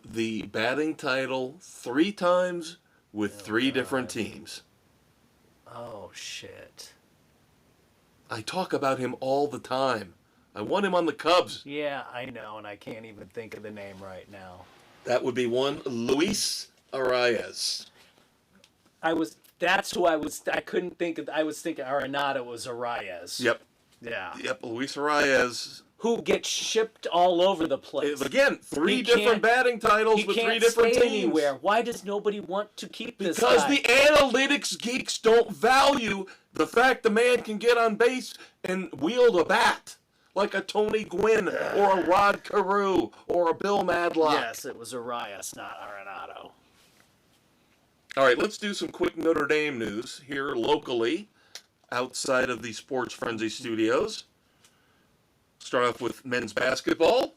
the batting title 3 times with 3 different teams. Oh, shit. I talk about him all the time. I want him on the Cubs. Yeah, I know, and I can't even think of the name right now. That would be one, Luis Arias. That's who I couldn't think of. I was thinking Arenado was Arias. Yep. Yeah. Yep, Luis Arias. Who gets shipped all over the place. Again, 3 different batting titles with 3 different teams. Anywhere. Why does nobody want to keep this guy? Because the analytics geeks don't value the fact the man can get on base and wield a bat. Like a Tony Gwynn or a Rod Carew or a Bill Madlock. Yes, it was Arias, not Arenado. All right, let's do some quick Notre Dame news here locally outside of the Sports Frenzy studios. Start off with men's basketball.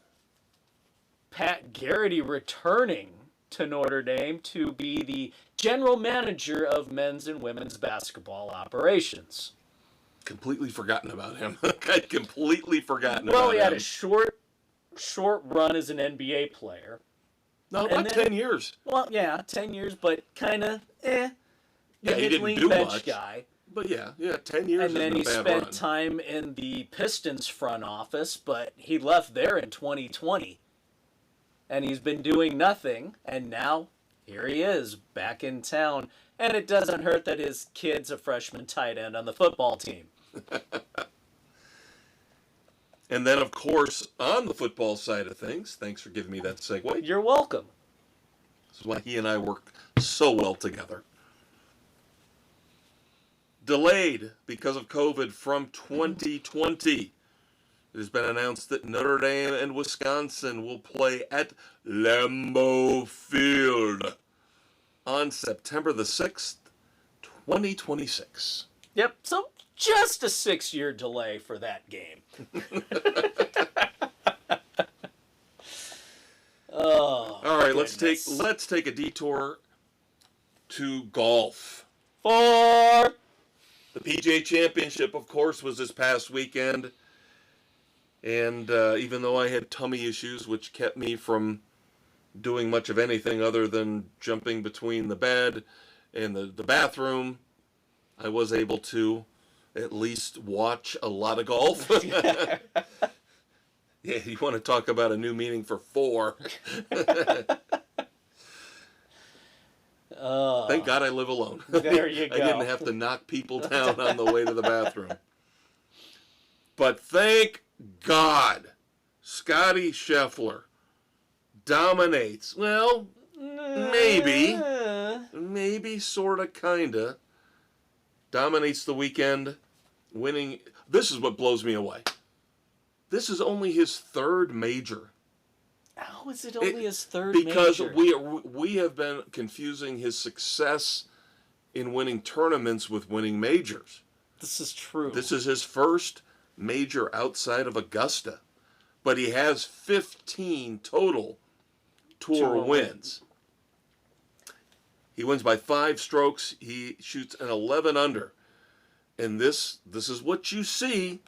Pat Garrity returning to Notre Dame to be the general manager of men's and women's basketball operations. Completely forgotten about him. I'd completely forgotten about him. Well, he had a short run as an NBA player. No, about 10 years. Well, yeah, 10 years, but kind of, Yeah, he didn't do bench much. guy. But yeah, 10 years. And then he spent time in the Pistons front office, but he left there in 2020. And he's been doing nothing, and now here he is, back in town. And it doesn't hurt that his kid's a freshman tight end on the football team. And then, of course, on the football side of things, thanks for giving me that segue. You're welcome. This is why he and I work so well together. Delayed because of COVID from 2020. It has been announced that Notre Dame and Wisconsin will play at Lambeau Field on September the 6th, 2026. Yep, so just a 6-year delay for that game. Oh, all right, goodness. let's take a detour to golf. For the PGA Championship, of course, was this past weekend. And even though I had tummy issues, which kept me from doing much of anything other than jumping between the bed and the bathroom, I was able to at least watch a lot of golf. Yeah, you want to talk about a new meaning for four. Thank God I live alone. There you go. I didn't have to knock people down on the way to the bathroom. But thank God, Scottie Scheffler dominates. Well, maybe, sort of, kind of. Dominates the weekend, winning. This is what blows me away. This is only his third major. How is it only his third because major? Because we have been confusing his success in winning tournaments with winning majors. This is true. This is his first major outside of Augusta. But he has 15 total tour wins. He wins by 5 strokes. He shoots an 11 under. And this is what you see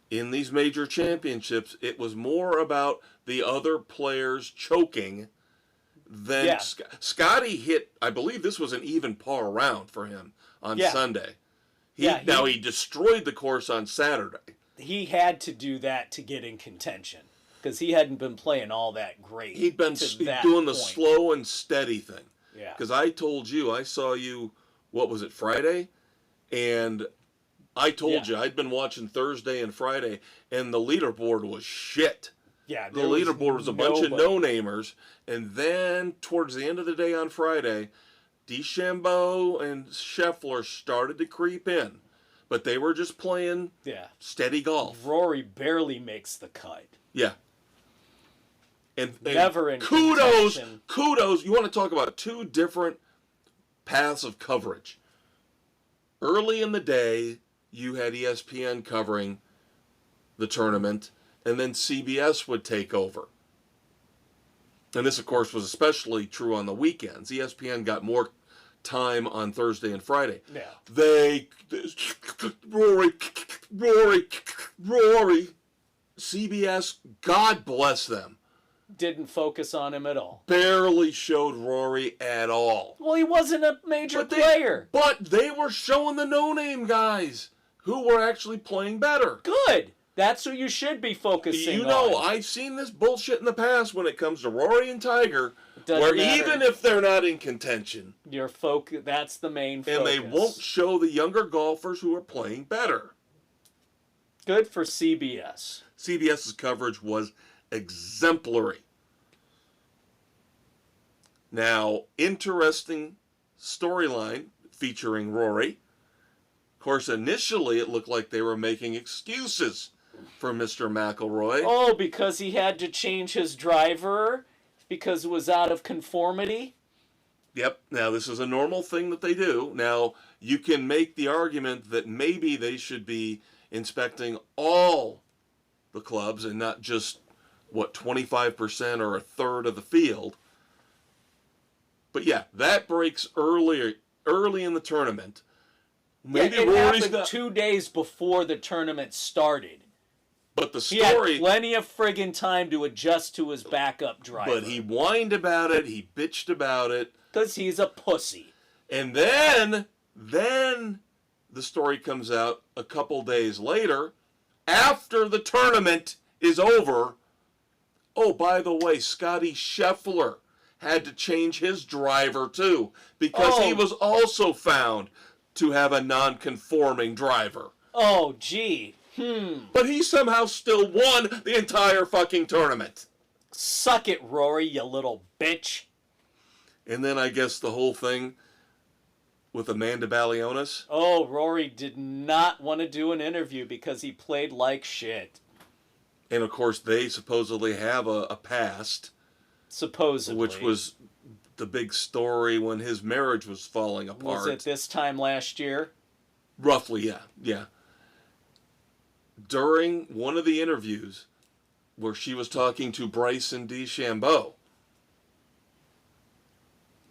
in these major championships. It was more about the other players choking than Scottie hit. I believe this was an even par round for him on Sunday. He destroyed the course on Saturday. He had to do that to get in contention because he hadn't been playing all that great. He'd been doing the slow and steady thing. Yeah. Because I told you, I saw you, what was it, Friday? And I told you, I'd been watching Thursday and Friday, and the leaderboard was shit. Yeah, the leaderboard was a bunch of no-namers. And then, towards the end of the day on Friday, DeChambeau and Scheffler started to creep in. But they were just playing steady golf. Rory barely makes the cut. Yeah. And never in kudos. contention. Kudos. You want to talk about two different paths of coverage. Early in the day, you had ESPN covering the tournament, and then CBS would take over. And this, of course, was especially true on the weekends. ESPN got more time on Thursday and Friday. Yeah. Rory. CBS, God bless them, didn't focus on him at all. Barely showed Rory at all. Well, he wasn't a major player. But they were showing the no-name guys who were actually playing better. Good. That's who you should be focusing on. I've seen this bullshit in the past when it comes to Rory and Tiger, where matter. even if they're not in contention, that's the main focus. And they won't show the younger golfers who are playing better. Good for CBS. CBS's coverage was exemplary. Now, interesting storyline featuring Rory. Of course, initially it looked like they were making excuses for Mr. McIlroy. Oh, because he had to change his driver because it was out of conformity? Yep. Now, this is a normal thing that they do. Now, you can make the argument that maybe they should be inspecting all the clubs and not just, 25% or a third of the field. But yeah, that breaks early in the tournament. Maybe it happened 2 days before the tournament started. But the story... He had plenty of friggin' time to adjust to his backup driver. But he whined about it, he bitched about it. Because he's a pussy. And then the story comes out a couple days later, after the tournament is over. Oh, by the way, Scottie Scheffler had to change his driver too, because he was also found to have a non-conforming driver. Oh, gee. But he somehow still won the entire fucking tournament. Suck it, Rory, you little bitch. And then I guess the whole thing with Amanda Balionis. Oh, Rory did not want to do an interview because he played like shit. And of course, they supposedly have a past. Supposedly. Which was the big story when his marriage was falling apart. Was it this time last year? Roughly, yeah. During one of the interviews where she was talking to Bryson DeChambeau,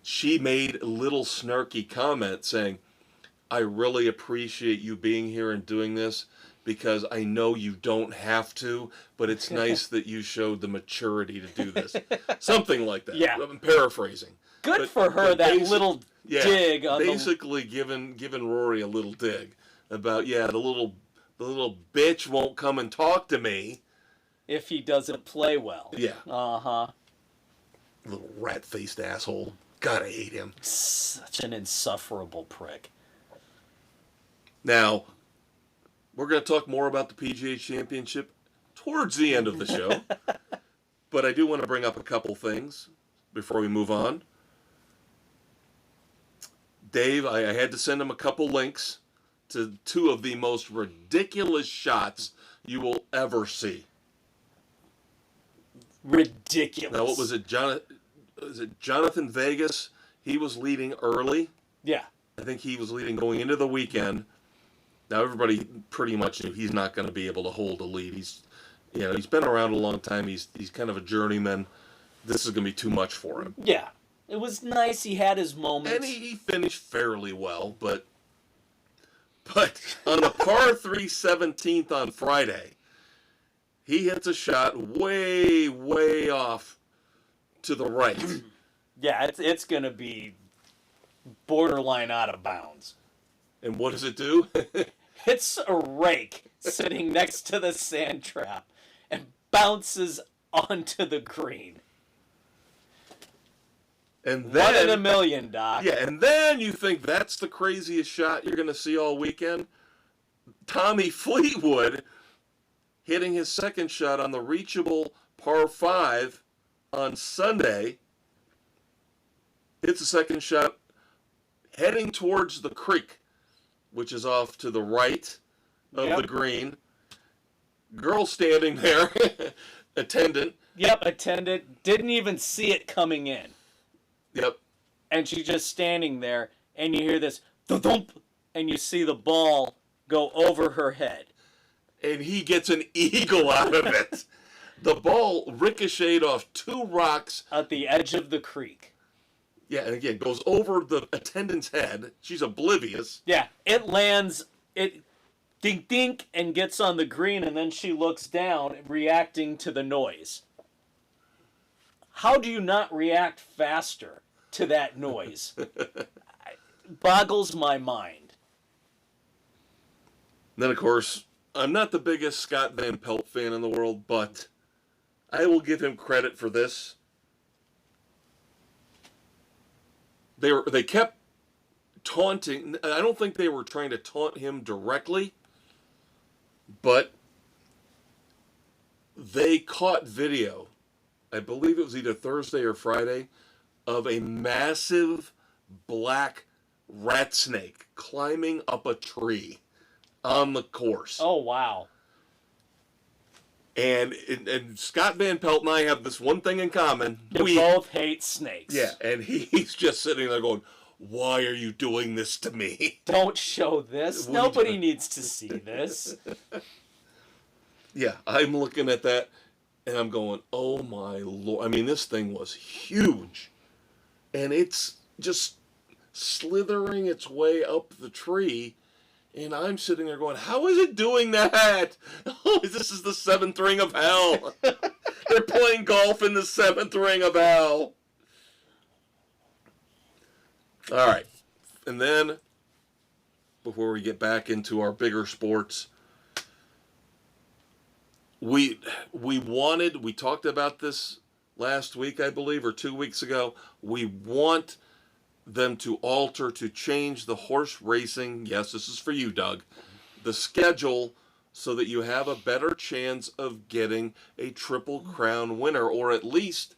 she made a little snarky comment saying, I really appreciate you being here and doing this because I know you don't have to, but it's nice that you showed the maturity to do this. Something like that. Yeah. I'm paraphrasing. Good for her, that little dig on basically giving Rory a little dig about, the little bitch won't come and talk to me if he doesn't play well. Yeah. Uh-huh. Little rat-faced asshole. God, I hate him. Such an insufferable prick. Now, we're going to talk more about the PGA Championship towards the end of the show. But I do want to bring up a couple things before we move on. Dave, I had to send him a couple links to two of the most ridiculous shots you will ever see. Ridiculous. Now, what was it? Jonathan Vegas? He was leading early. Yeah. I think he was leading going into the weekend. Now, everybody pretty much knew he's not going to be able to hold a lead. He's been around a long time. He's kind of a journeyman. This is going to be too much for him. Yeah. It was nice. He had his moments. And he finished fairly well, but on the par 3 17th on Friday, he hits a shot way, way off to the right. Yeah, it's going to be borderline out of bounds. And what does it do? It's a rake sitting next to the sand trap and bounces onto the green. And then, 1 in a million, Doc. Yeah, and then you think that's the craziest shot you're going to see all weekend? Tommy Fleetwood hitting his second shot on the reachable par 5 on Sunday. Hits the second shot heading towards the creek, which is off to the right of the green. Girl standing there, attendant. Yep, attendant. Didn't even see it coming in. Yep. And she's just standing there, and you hear this thump, and you see the ball go over her head. And he gets an eagle out of it. The ball ricocheted off 2 rocks at the edge of the creek. Yeah, and again, goes over the attendant's head. She's oblivious. Yeah, it lands, it dink dink, and gets on the green, and then she looks down, reacting to the noise. How do you not react faster to that noise? It boggles my mind. Then, of course, I'm not the biggest Scott Van Pelt fan in the world, but I will give him credit for this. They kept taunting. I don't think they were trying to taunt him directly, but they caught video, I believe it was either Thursday or Friday, of a massive black rat snake climbing up a tree on the course. Oh, wow. And Scott Van Pelt and I have this one thing in common. We both hate snakes. Yeah, and he's just sitting there going, why are you doing this to me? Don't show this. Nobody needs to see this. Yeah, I'm looking at that, and I'm going, oh my Lord. I mean, this thing was huge. And it's just slithering its way up the tree. And I'm sitting there going, how is it doing that? Oh, this is the 7th ring of hell. They're playing golf in the 7th ring of hell. All right. And then, before we get back into our bigger sports. We talked about this last week, I believe, or 2 weeks ago. We want them to change the horse racing. Yes, this is for you, Doug. The schedule so that you have a better chance of getting a Triple Crown winner, or at least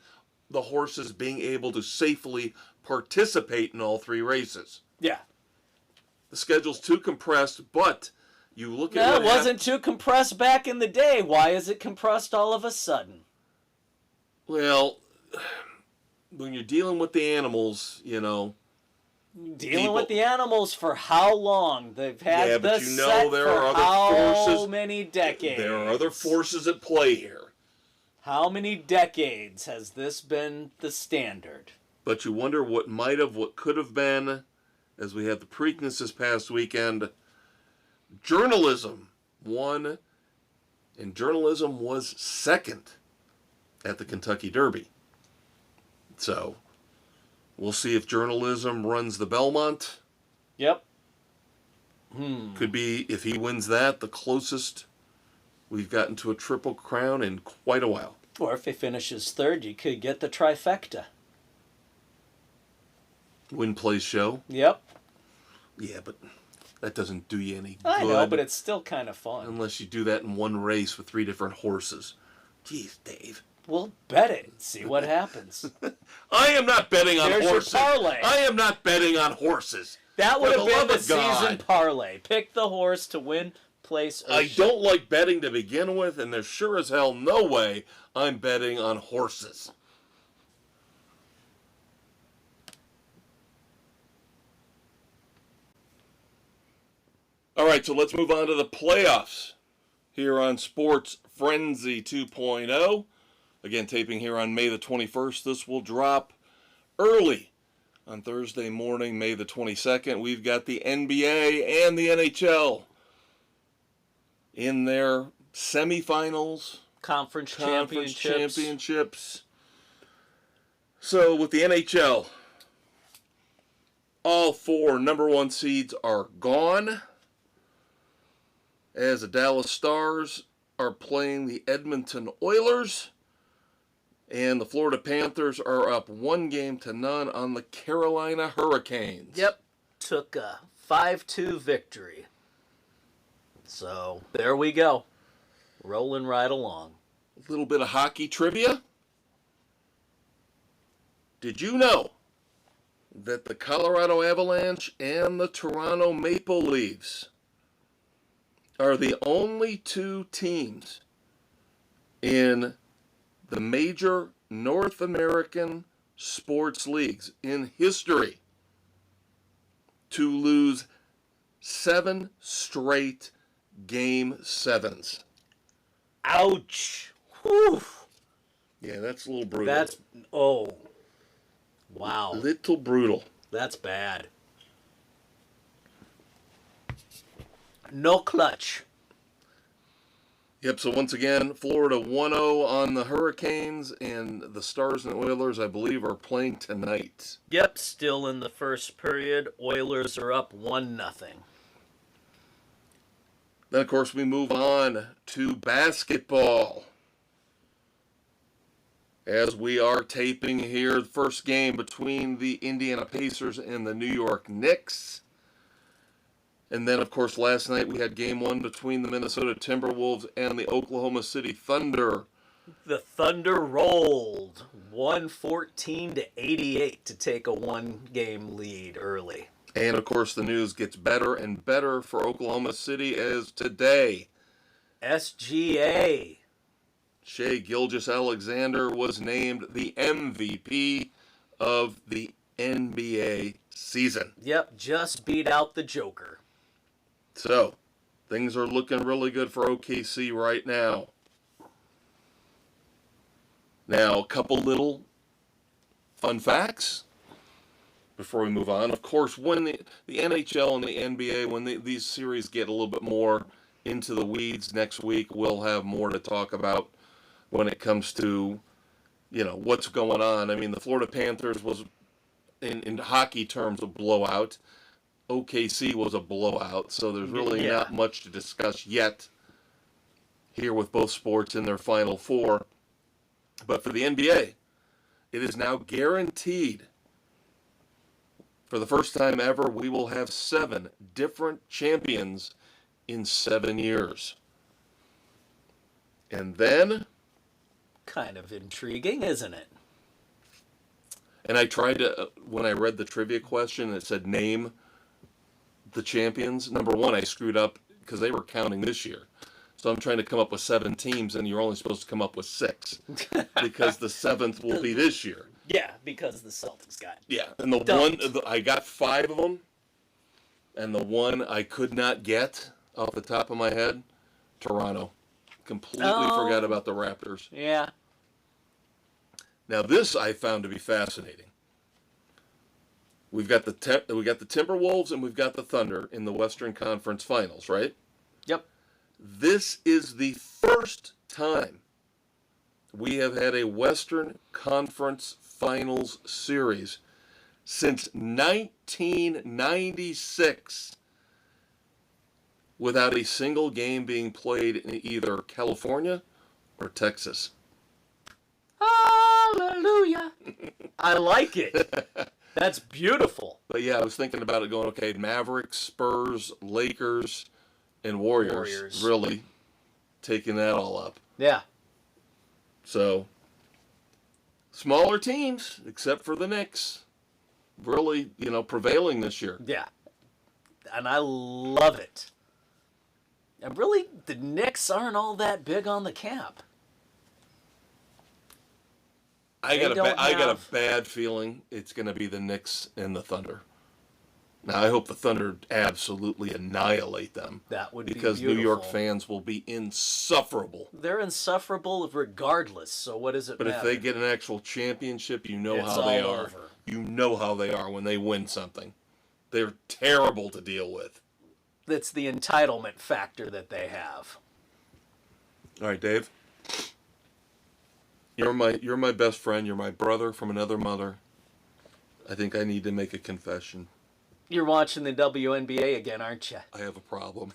the horses being able to safely participate in all 3 races. Yeah. The schedule's too compressed, but you look at it wasn't too compressed back in the day. Why is it compressed all of a sudden? Well, when you're dealing with the animals, Dealing with the animals for how long? They've had but this set there for are other how forces. many decades? There are other forces at play here. How many decades has this been the standard? But you wonder what could have been, as we had the Preakness this past weekend. Journalism won, and journalism was second at the Kentucky Derby. So, we'll see if journalism runs the Belmont. Yep. Could be, if he wins that, the closest we've gotten to a Triple Crown in quite a while. Or if he finishes third, you could get the trifecta. Win, place, show. Yep. Yeah, but that doesn't do you any good. I know, but it's still kind of fun. Unless you do that in one race with 3 different horses. Jeez, Dave. We'll bet it and see what happens. I am not betting on horses. Your parlay. I am not betting on horses. That would have been the season parlay. Pick the horse to win, place, or I don't like betting to begin with, and there's sure as hell no way I'm betting on horses. All right, so let's move on to the playoffs here on Sports Frenzy 2.0. Again, taping here on May the 21st. This will drop early on Thursday morning, May the 22nd. We've got the NBA and the NHL in their semifinals. Conference championships. So with the NHL, all 4 number 1 seeds are gone, as the Dallas Stars are playing the Edmonton Oilers, and the Florida Panthers are up 1-0 on the Carolina Hurricanes. Yep, took a 5-2 victory. So, there we go. Rolling right along. A little bit of hockey trivia. Did you know that the Colorado Avalanche and the Toronto Maple Leafs are the only 2 teams in the major North American sports leagues in history to lose 7 straight Game 7s? Ouch. Whew. Yeah, that's a little brutal. That's, wow. Little brutal. That's bad. No clutch. Yep, so once again, Florida 1-0 on the Hurricanes, and the Stars and Oilers, I believe, are playing tonight. Yep, still in the first period. Oilers are up 1-0. Then, of course, we move on to basketball. As we are taping here, the first game between the Indiana Pacers and the New York Knicks. And then, of course, last night we had Game 1 between the Minnesota Timberwolves and the Oklahoma City Thunder. The Thunder rolled 114-88 to take a 1-game lead early. And, of course, the news gets better and better for Oklahoma City as today, SGA. Shai Gilgeous-Alexander was named the MVP of the NBA season. Yep, just beat out the Joker. So, things are looking really good for OKC right now. Now, a couple little fun facts before we move on. Of course, when the NHL and the NBA, when these series get a little bit more into the weeds next week, we'll have more to talk about when it comes to, what's going on. I mean, the Florida Panthers was, in hockey terms, a blowout. OKC was a blowout, so there's really not much to discuss yet here with both sports in their Final Four. But for the NBA, it is now guaranteed, for the first time ever, we will have 7 different champions in 7 years. And then... Kind of intriguing, isn't it? And I tried to, when I read the trivia question, it said name the champions. Number 1, I screwed up because they were counting this year. So I'm trying to come up with 7 teams, and you're only supposed to come up with 6 because the 7th will be this year. Yeah, because the Celtics got. Yeah, and I got 5 of them, and the one I could not get off the top of my head, Toronto. Completely forgot about the Raptors. Yeah. Now this I found to be fascinating. We've got the Timberwolves and we've got the Thunder in the Western Conference Finals, right? Yep. This is the first time we have had a Western Conference Finals series since 1996 without a single game being played in either California or Texas. Hallelujah. I like it. That's beautiful. But yeah, I was thinking about it going, okay, Mavericks, Spurs, Lakers, and Warriors. Really taking that all up. Yeah. So, smaller teams, except for the Knicks, really, prevailing this year. Yeah. And I love it. And really, the Knicks aren't all that big on the cap. I got a bad feeling it's going to be the Knicks and the Thunder. Now, I hope the Thunder absolutely annihilate them. That would be because beautiful. New York fans will be insufferable. They're insufferable regardless, so what does it matter? But if they get an actual championship, you know It's how they all are. over. You know how they are when they win something. They're terrible to deal with. It's the entitlement factor that they have. All right, Dave. You're my best friend. You're my brother from another mother. I think I need to make a confession. You're watching the WNBA again, aren't you? I have a problem.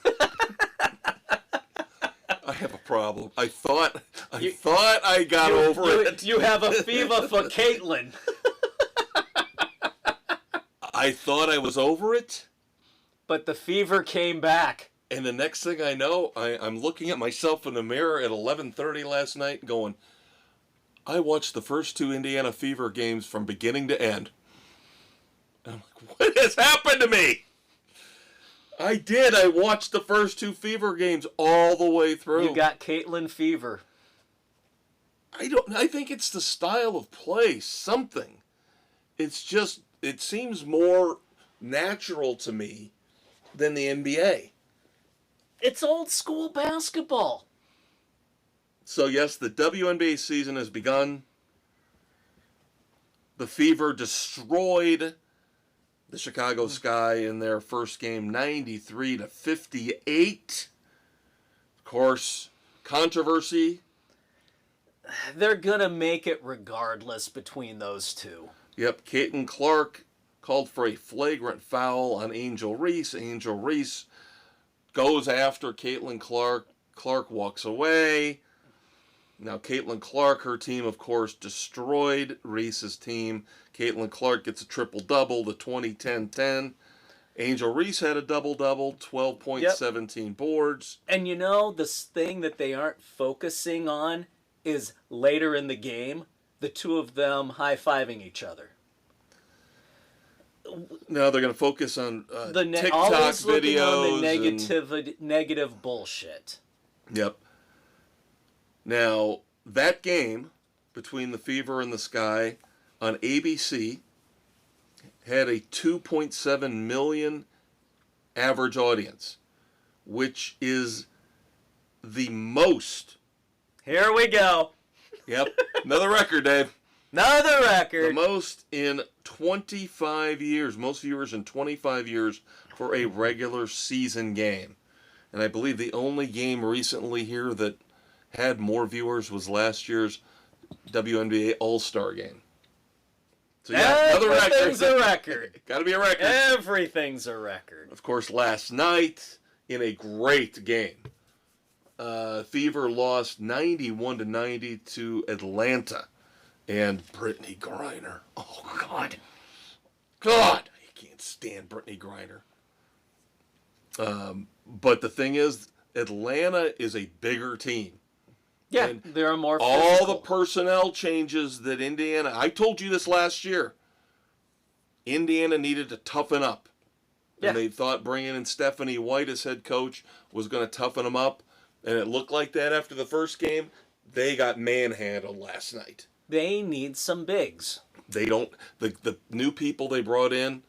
I have a problem. I thought I got over it. You have a fever for Caitlin. I thought I was over it. But the fever came back. And the next thing I know, I'm looking at myself in the mirror at 11:30 last night going, I watched the first 2 Indiana Fever games from beginning to end. And I'm like, what has happened to me? I did. I watched the first 2 Fever games all the way through. You got Caitlin fever. I think it's the style of play, something. It's just, it seems more natural to me than the NBA. It's old school basketball. So yes, the WNBA season has begun. The Fever destroyed the Chicago Sky in their first game, 93-58. Of course, controversy. They're gonna make it regardless between those two. Yep, Caitlin Clark called for a flagrant foul on Angel Reese. Angel Reese goes after Caitlin Clark. Clark walks away. Now, Caitlin Clark, her team, of course, destroyed Reese's team. Caitlin Clark gets a triple-double, the 20-10-10. Angel Reese had a double-double, 12 points, 17 boards. And you know, this thing that they aren't focusing on is later in the game, the two of them high-fiving each other. No, they're going to focus on TikTok always videos. Looking on the negative bullshit. Yep. Now, that game between the Fever and the Sky on ABC had a 2.7 million average audience, which is the most. Here we go. Yep. Another record, Dave. Another record. The most in 25 years. Most viewers in 25 years for a regular season game. And I believe the only game recently here that had more viewers was last year's WNBA All-Star game. So yeah, another record. Everything's a record. Got to be a record. Everything's a record. Of course, last night in a great game, Fever lost 91-90 to Atlanta, and Brittany Griner. Oh God, I can't stand Brittany Griner. But the thing is, Atlanta is a bigger team. Yeah, and they're more all physical. the personnel changes that Indiana. I told you this last year. Indiana needed to toughen up. Yeah. And they thought bringing in Stephanie White as head coach was going to toughen them up. And it looked like that after the first game. They got manhandled last night. They need some bigs. They don't. The new people they brought in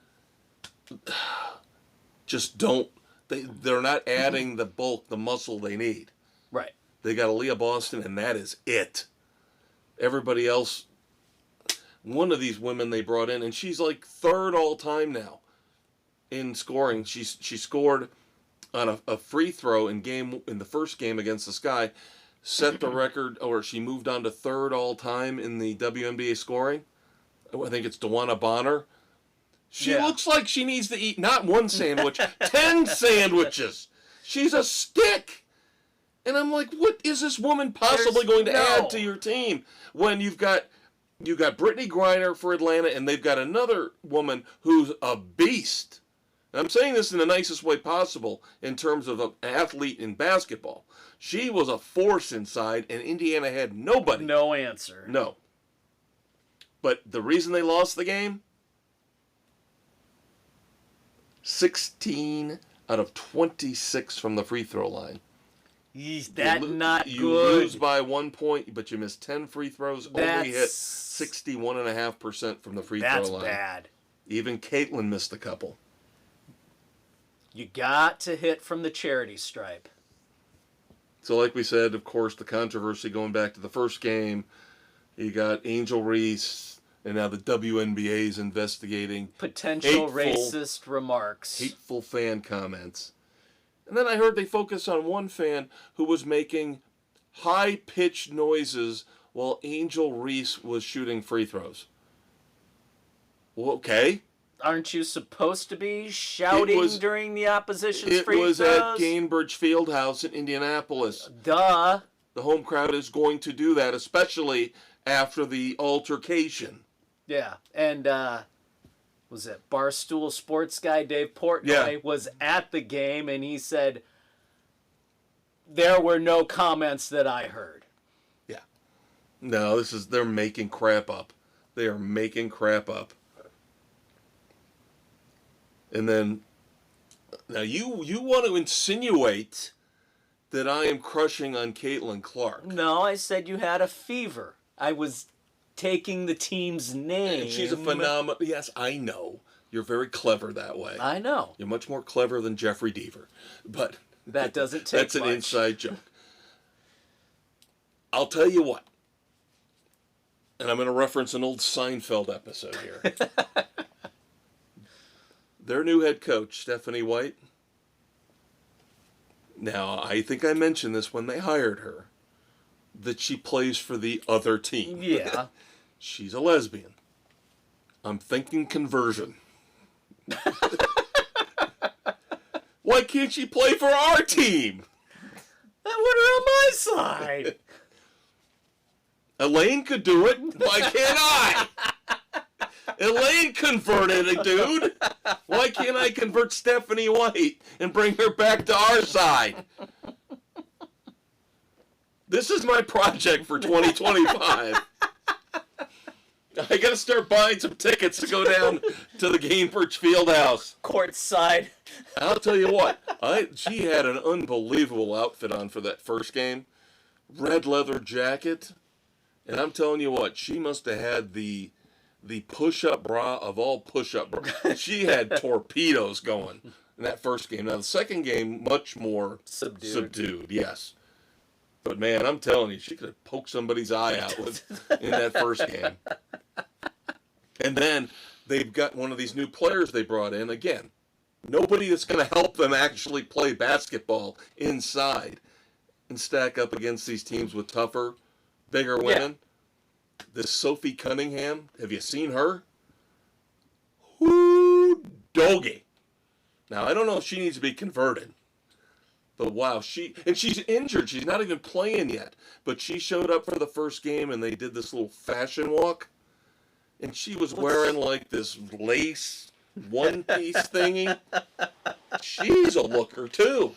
just don't. They're not adding the bulk, the muscle they need. Right. They got Aaliyah Boston, and that is it. Everybody else, one of these women they brought in, and she's like third all time now in scoring. She scored on a free throw in the first game against the Sky, set the record, or she moved on to third all time in the WNBA scoring. I think it's DeWanna Bonner. She looks like she needs to eat not one sandwich, 10 sandwiches. She's a stick. And I'm like, what is this woman possibly going to add to your team when you've got Brittany Griner for Atlanta, and they've got another woman who's a beast. And I'm saying this in the nicest way possible in terms of an athlete in basketball. She was a force inside, and Indiana had nobody. No answer. No. But the reason they lost the game, 16 out of 26 from the free throw line. Not you good. lose by 1 point, but you miss 10 free throws. Only hit 61.5% from the free throw line. That's bad. Even Caitlin missed a couple. You got to hit from the charity stripe. So like we said, of course, the controversy going back to the first game, you got Angel Reese, and now the WNBA is investigating potential racist remarks. Hateful fan comments. And then I heard they focused on one fan who was making high-pitched noises while Angel Reese was shooting free throws. Well, okay. Aren't you supposed to be shouting during the opposition's free throws? It was at Gainbridge Fieldhouse in Indianapolis. Duh. The home crowd is going to do that, especially after the altercation. Yeah, and was it Barstool Sports guy Dave Portnoy was at the game, and he said there were no comments that I heard. Yeah. No, they're making crap up. They are making crap up. And then, now you want to insinuate that I am crushing on Caitlin Clark. No, I said you had a fever. I was taking the team's name. And she's a phenomenal. Yes, I know. You're very clever that way. I know. You're much more clever than Jeffrey Deaver. But that doesn't take that's much. An inside joke. I'll tell you what. And I'm going to reference an old Seinfeld episode here. Their new head coach, Stephanie White. Now, I think I mentioned this when they hired her, that she plays for the other team. Yeah. She's a lesbian. I'm thinking conversion. Why can't she play for our team? That would her on my side. Elaine could do it. Why can't I? Elaine converted a dude. Why can't I convert Stephanie White and bring her back to our side? This is my project for 2025. I gotta start buying some tickets to go down to the Gainbridge Fieldhouse. Courtside. I'll tell you what, she had an unbelievable outfit on for that first game. Red leather jacket. And I'm telling you what, she must have had the push-up bra of all push-up bras. She had torpedoes going in that first game. Now, the second game, much more subdued, yes. But, man, I'm telling you, she could have poked somebody's eye out in that first game. And then they've got one of these new players they brought in. Again, nobody that's going to help them actually play basketball inside and stack up against these teams with tougher, bigger women. This Sophie Cunningham, have you seen her? doggy. Now, I don't know if she needs to be converted. But wow, she's injured. She's not even playing yet. But she showed up for the first game, and they did this little fashion walk. And she was wearing like this lace one-piece thingy. She's a looker, too.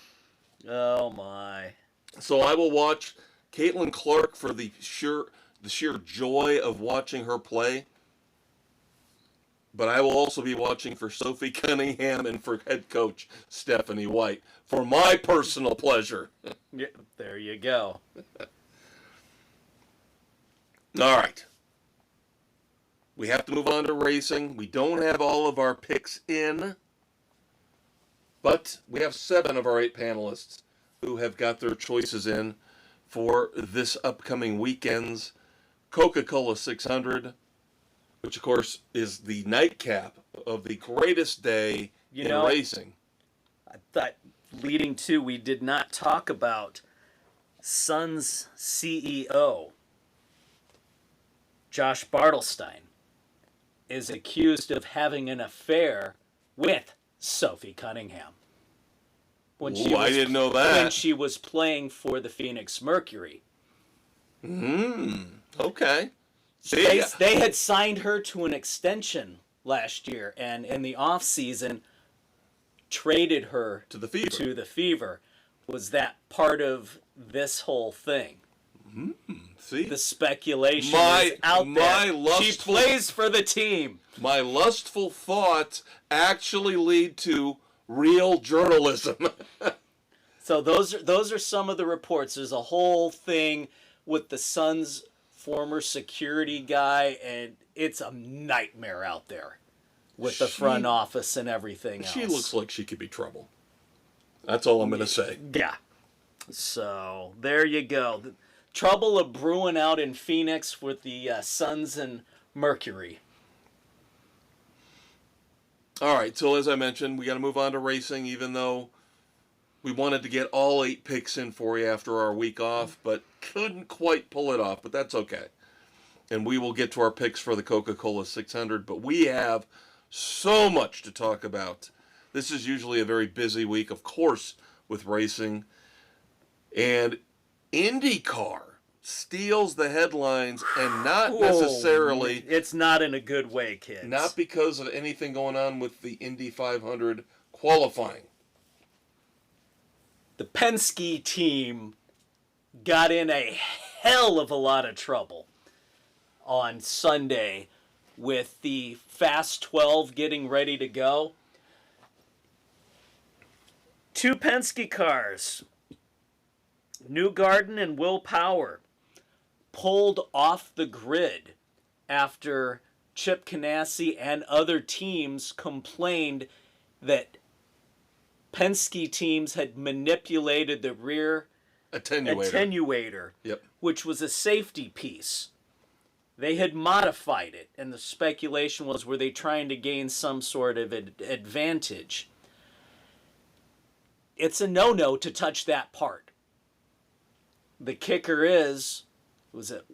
Oh, my. So I will watch Caitlin Clark for the sheer joy of watching her play. But I will also be watching for Sophie Cunningham and for head coach Stephanie White for my personal pleasure. Yeah, there you go. All right. We have to move on to racing. We don't have all of our picks in, but we have 7 of our 8 panelists who have got their choices in for this upcoming weekend's Coca-Cola 600, which, of course, is the nightcap of the greatest day in racing. I thought, leading to, we did not talk about Suns CEO, Josh Bartelstein, is accused of having an affair with Sophie Cunningham. I didn't know that. When she was playing for the Phoenix Mercury. Okay. They had signed her to an extension last year, and in the off-season, traded her to the Fever. Was that part of this whole thing? See? The speculation is out there. She plays for the team. My lustful thoughts actually lead to real journalism. So those are some of the reports. There's a whole thing with the Suns' former security guy, and it's a nightmare out there with the front office and everything else. She looks like she could be trouble. That's all I'm going to say. Yeah. So there you go. The trouble of brewing out in Phoenix with the Suns and Mercury. All right, so as I mentioned, we got to move on to racing, even though we wanted to get all 8 picks in for you after our week off, but couldn't quite pull it off, but that's okay. And we will get to our picks for the Coca-Cola 600, but we have so much to talk about. This is usually a very busy week, of course, with racing. And IndyCar steals the headlines, and not necessarily... It's not in a good way, kids. Not because of anything going on with the Indy 500 qualifying. The Penske team got in a hell of a lot of trouble on Sunday with the Fast 12 getting ready to go. 2 Penske cars, Newgarden and Will Power, pulled off the grid after Chip Ganassi and other teams complained that Penske teams had manipulated the rear attenuator, which was a safety piece. They had modified it, and the speculation was, were they trying to gain some sort of advantage? It's a no-no to touch that part. The kicker is, was it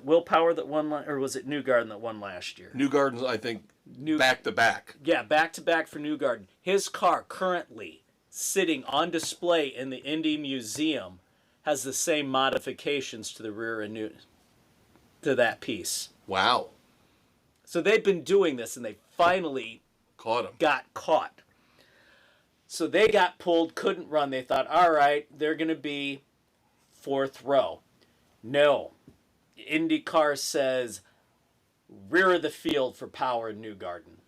Will Power that won, or was it Newgarden that won last year? Newgarden's, I think, back-to-back. Yeah, back-to-back for Newgarden. His car currently sitting on display in the Indy Museum has the same modifications to the rear and to that piece. Wow. So they've been doing this, and they finally got caught. So they got pulled, couldn't run. They thought, all right, they're going to be 4th row. No. IndyCar says rear of the field for Power and Newgarden.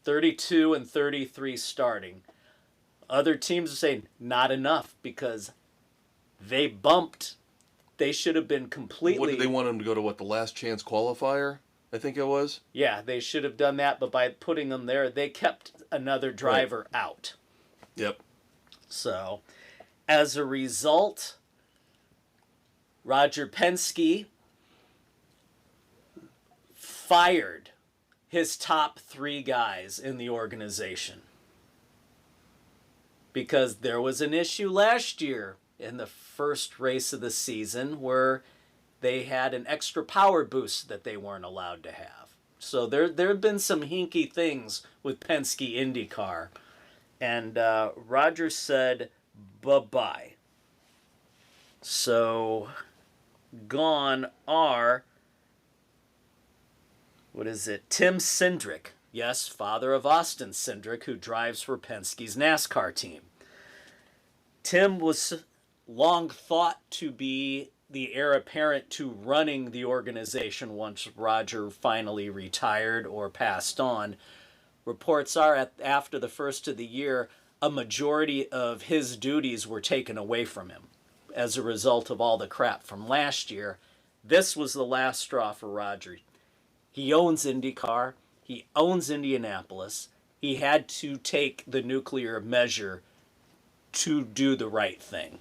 32 and 33 starting. Other teams are saying not enough because they bumped. They should have been completely... What did they want them to go to, the last chance qualifier? I think it was? Yeah, they should have done that, but by putting them there, they kept another driver out. Yep. So, as a result, Roger Penske fired his top 3 guys in the organization. Because there was an issue last year in the first race of the season where they had an extra power boost that they weren't allowed to have. So there have been some hinky things with Penske IndyCar. And Roger said bye-bye. So gone are, Tim Cindric. Yes, father of Austin Cindric, who drives for Penske's NASCAR team. Tim was long thought to be the heir apparent to running the organization once Roger finally retired or passed on. Reports are after the first of the year, a majority of his duties were taken away from him as a result of all the crap from last year. This was the last straw for Roger. He owns IndyCar. He owns Indianapolis. He had to take the nuclear measure to do the right thing.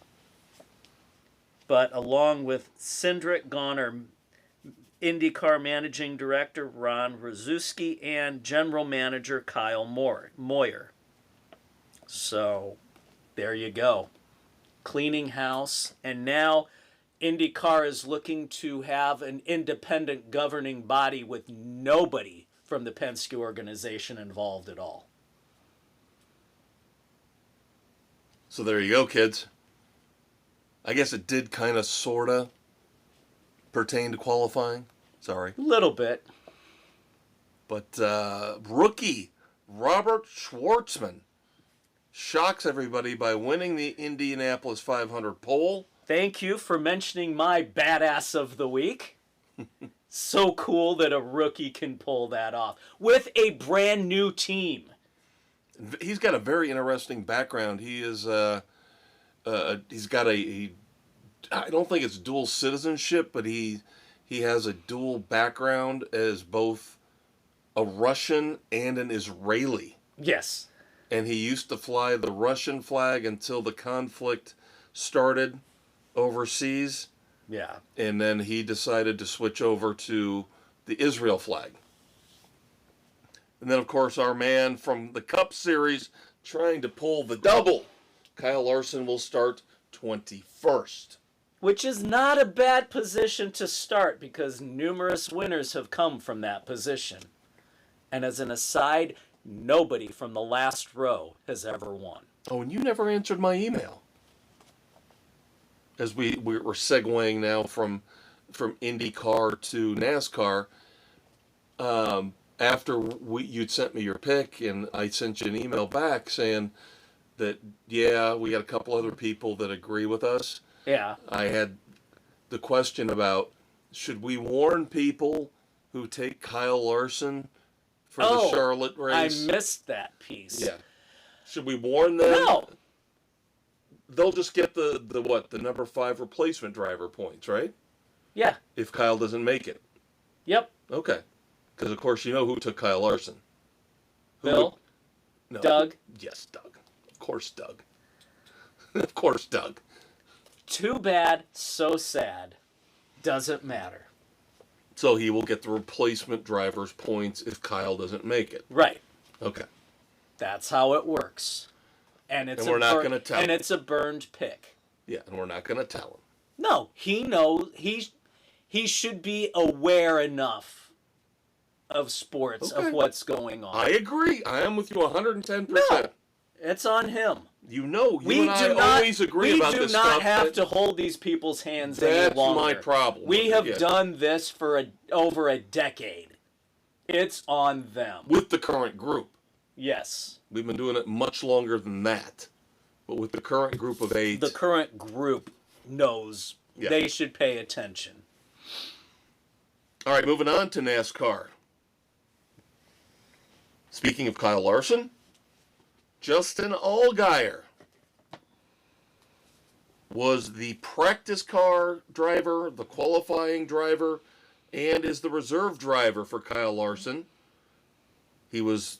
But along with Cindric, gone are IndyCar Managing Director Ron Rzuski and General Manager Kyle Moyer. So there you go. Cleaning house. And now IndyCar is looking to have an independent governing body with nobody from the Penske organization involved at all. So there you go, kids. I guess it did kind of, sort of pertain to qualifying. Sorry. A little bit. But rookie Robert Schwartzman shocks everybody by winning the Indianapolis 500 pole. Thank you for mentioning my badass of the week. So cool that a rookie can pull that off with a brand new team. He's got a very interesting background. He is he's got I don't think it's dual citizenship, but he has a dual background as both a Russian and an Israeli. Yes. And he used to fly the Russian flag until the conflict started overseas. Yeah. And then he decided to switch over to the Israel flag. And then, of course, our man from the Cup Series trying to pull the double. Kyle Larson will start 21st. Which is not a bad position to start because numerous winners have come from that position. And as an aside, nobody from the last row has ever won. Oh, and you never answered my email. As we're segueing now from IndyCar to NASCAR, after you'd sent me your pick, and I sent you an email back saying that, yeah, we got a couple other people that agree with us. Yeah. I had the question about, should we warn people who take Kyle Larson for the Charlotte race? I missed that piece. Yeah. Should we warn them? No. They'll just get the number 5 replacement driver points, right? Yeah. If Kyle doesn't make it. Yep. Okay. Because, of course, you know who took Kyle Larson. Bill? No. Doug? Yes, Doug. Of course, Doug. Of course, Doug. Too bad, so sad. Doesn't matter. So he will get the replacement driver's points if Kyle doesn't make it. Right. Okay. That's how it works. And we're not going to tell him. And it's a burned pick. Yeah, and we're not going to tell him. No, he knows. He should be aware enough of sports, of what's going on. I agree. I am with you 110%. No, it's on him. You and I always agree about this stuff. We do not have to hold these people's hands any longer. That's my problem. We have done this for over a decade. It's on them. With the current group. Yes. We've been doing it much longer than that. But with the current group of 8... The current group knows they should pay attention. All right, moving on to NASCAR. Speaking of Kyle Larson, Justin Allgaier was the practice car driver, the qualifying driver, and is the reserve driver for Kyle Larson. He was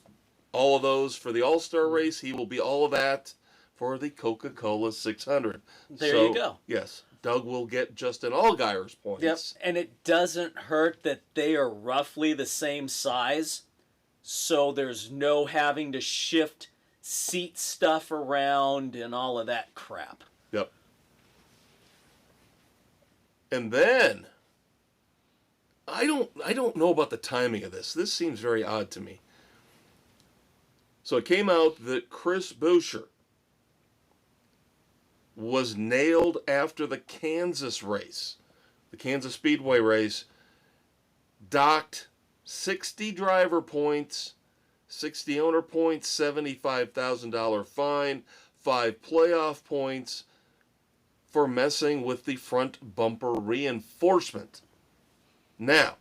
all of those for the All-Star race. He will be all of that for the Coca-Cola 600. There you go. Yes, Doug will get Justin Allgaier's points. Yep, and it doesn't hurt that they are roughly the same size, so there's no having to shift seat stuff around and all of that crap. Yep. And then, I don't know about the timing of this. This seems very odd to me. So it came out that Chris Buescher was nailed after the Kansas race, the Kansas Speedway race, docked 60 driver points, 60 owner points, $75,000 fine, 5 playoff points for messing with the front bumper reinforcement. Now,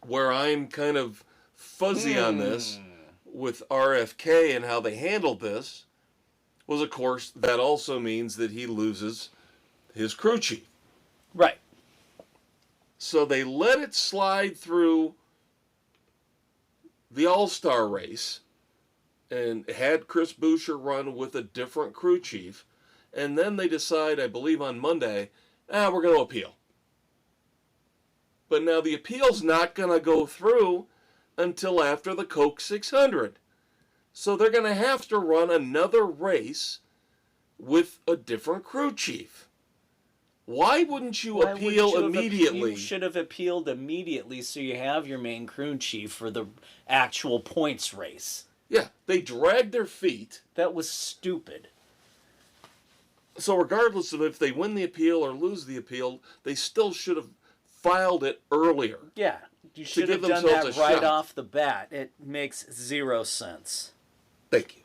where I'm kind of fuzzy on this with RFK and how they handled this was, of course, that also means that he loses his crew chief. Right. So they let it slide through the All-Star race and had Chris Buescher run with a different crew chief. And then they decide, I believe on Monday, we're going to appeal. But now the appeal's not going to go through until after the Coke 600. So they're going to have to run another race with a different crew chief. Why wouldn't you appeal immediately? You should have appealed immediately so you have your main crew chief for the actual points race. Yeah, they dragged their feet. That was stupid. So regardless of if they win the appeal or lose the appeal, they still should have filed it earlier. Yeah, you should have done that right off the bat. It makes zero sense. Thank you.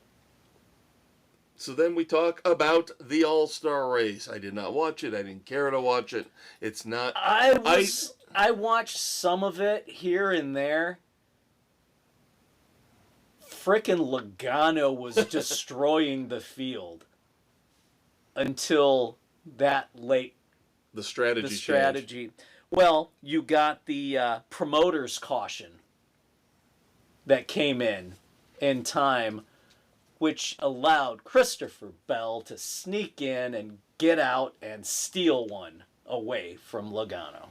So then we talk about the All-Star race. I did not watch it. I didn't care to watch it. It's not... I watched some of it here and there. Frickin' Logano was destroying the field until that late. The strategy changed. Well, you got the promoter's caution that came in time, which allowed Christopher Bell to sneak in and get out and steal one away from Logano.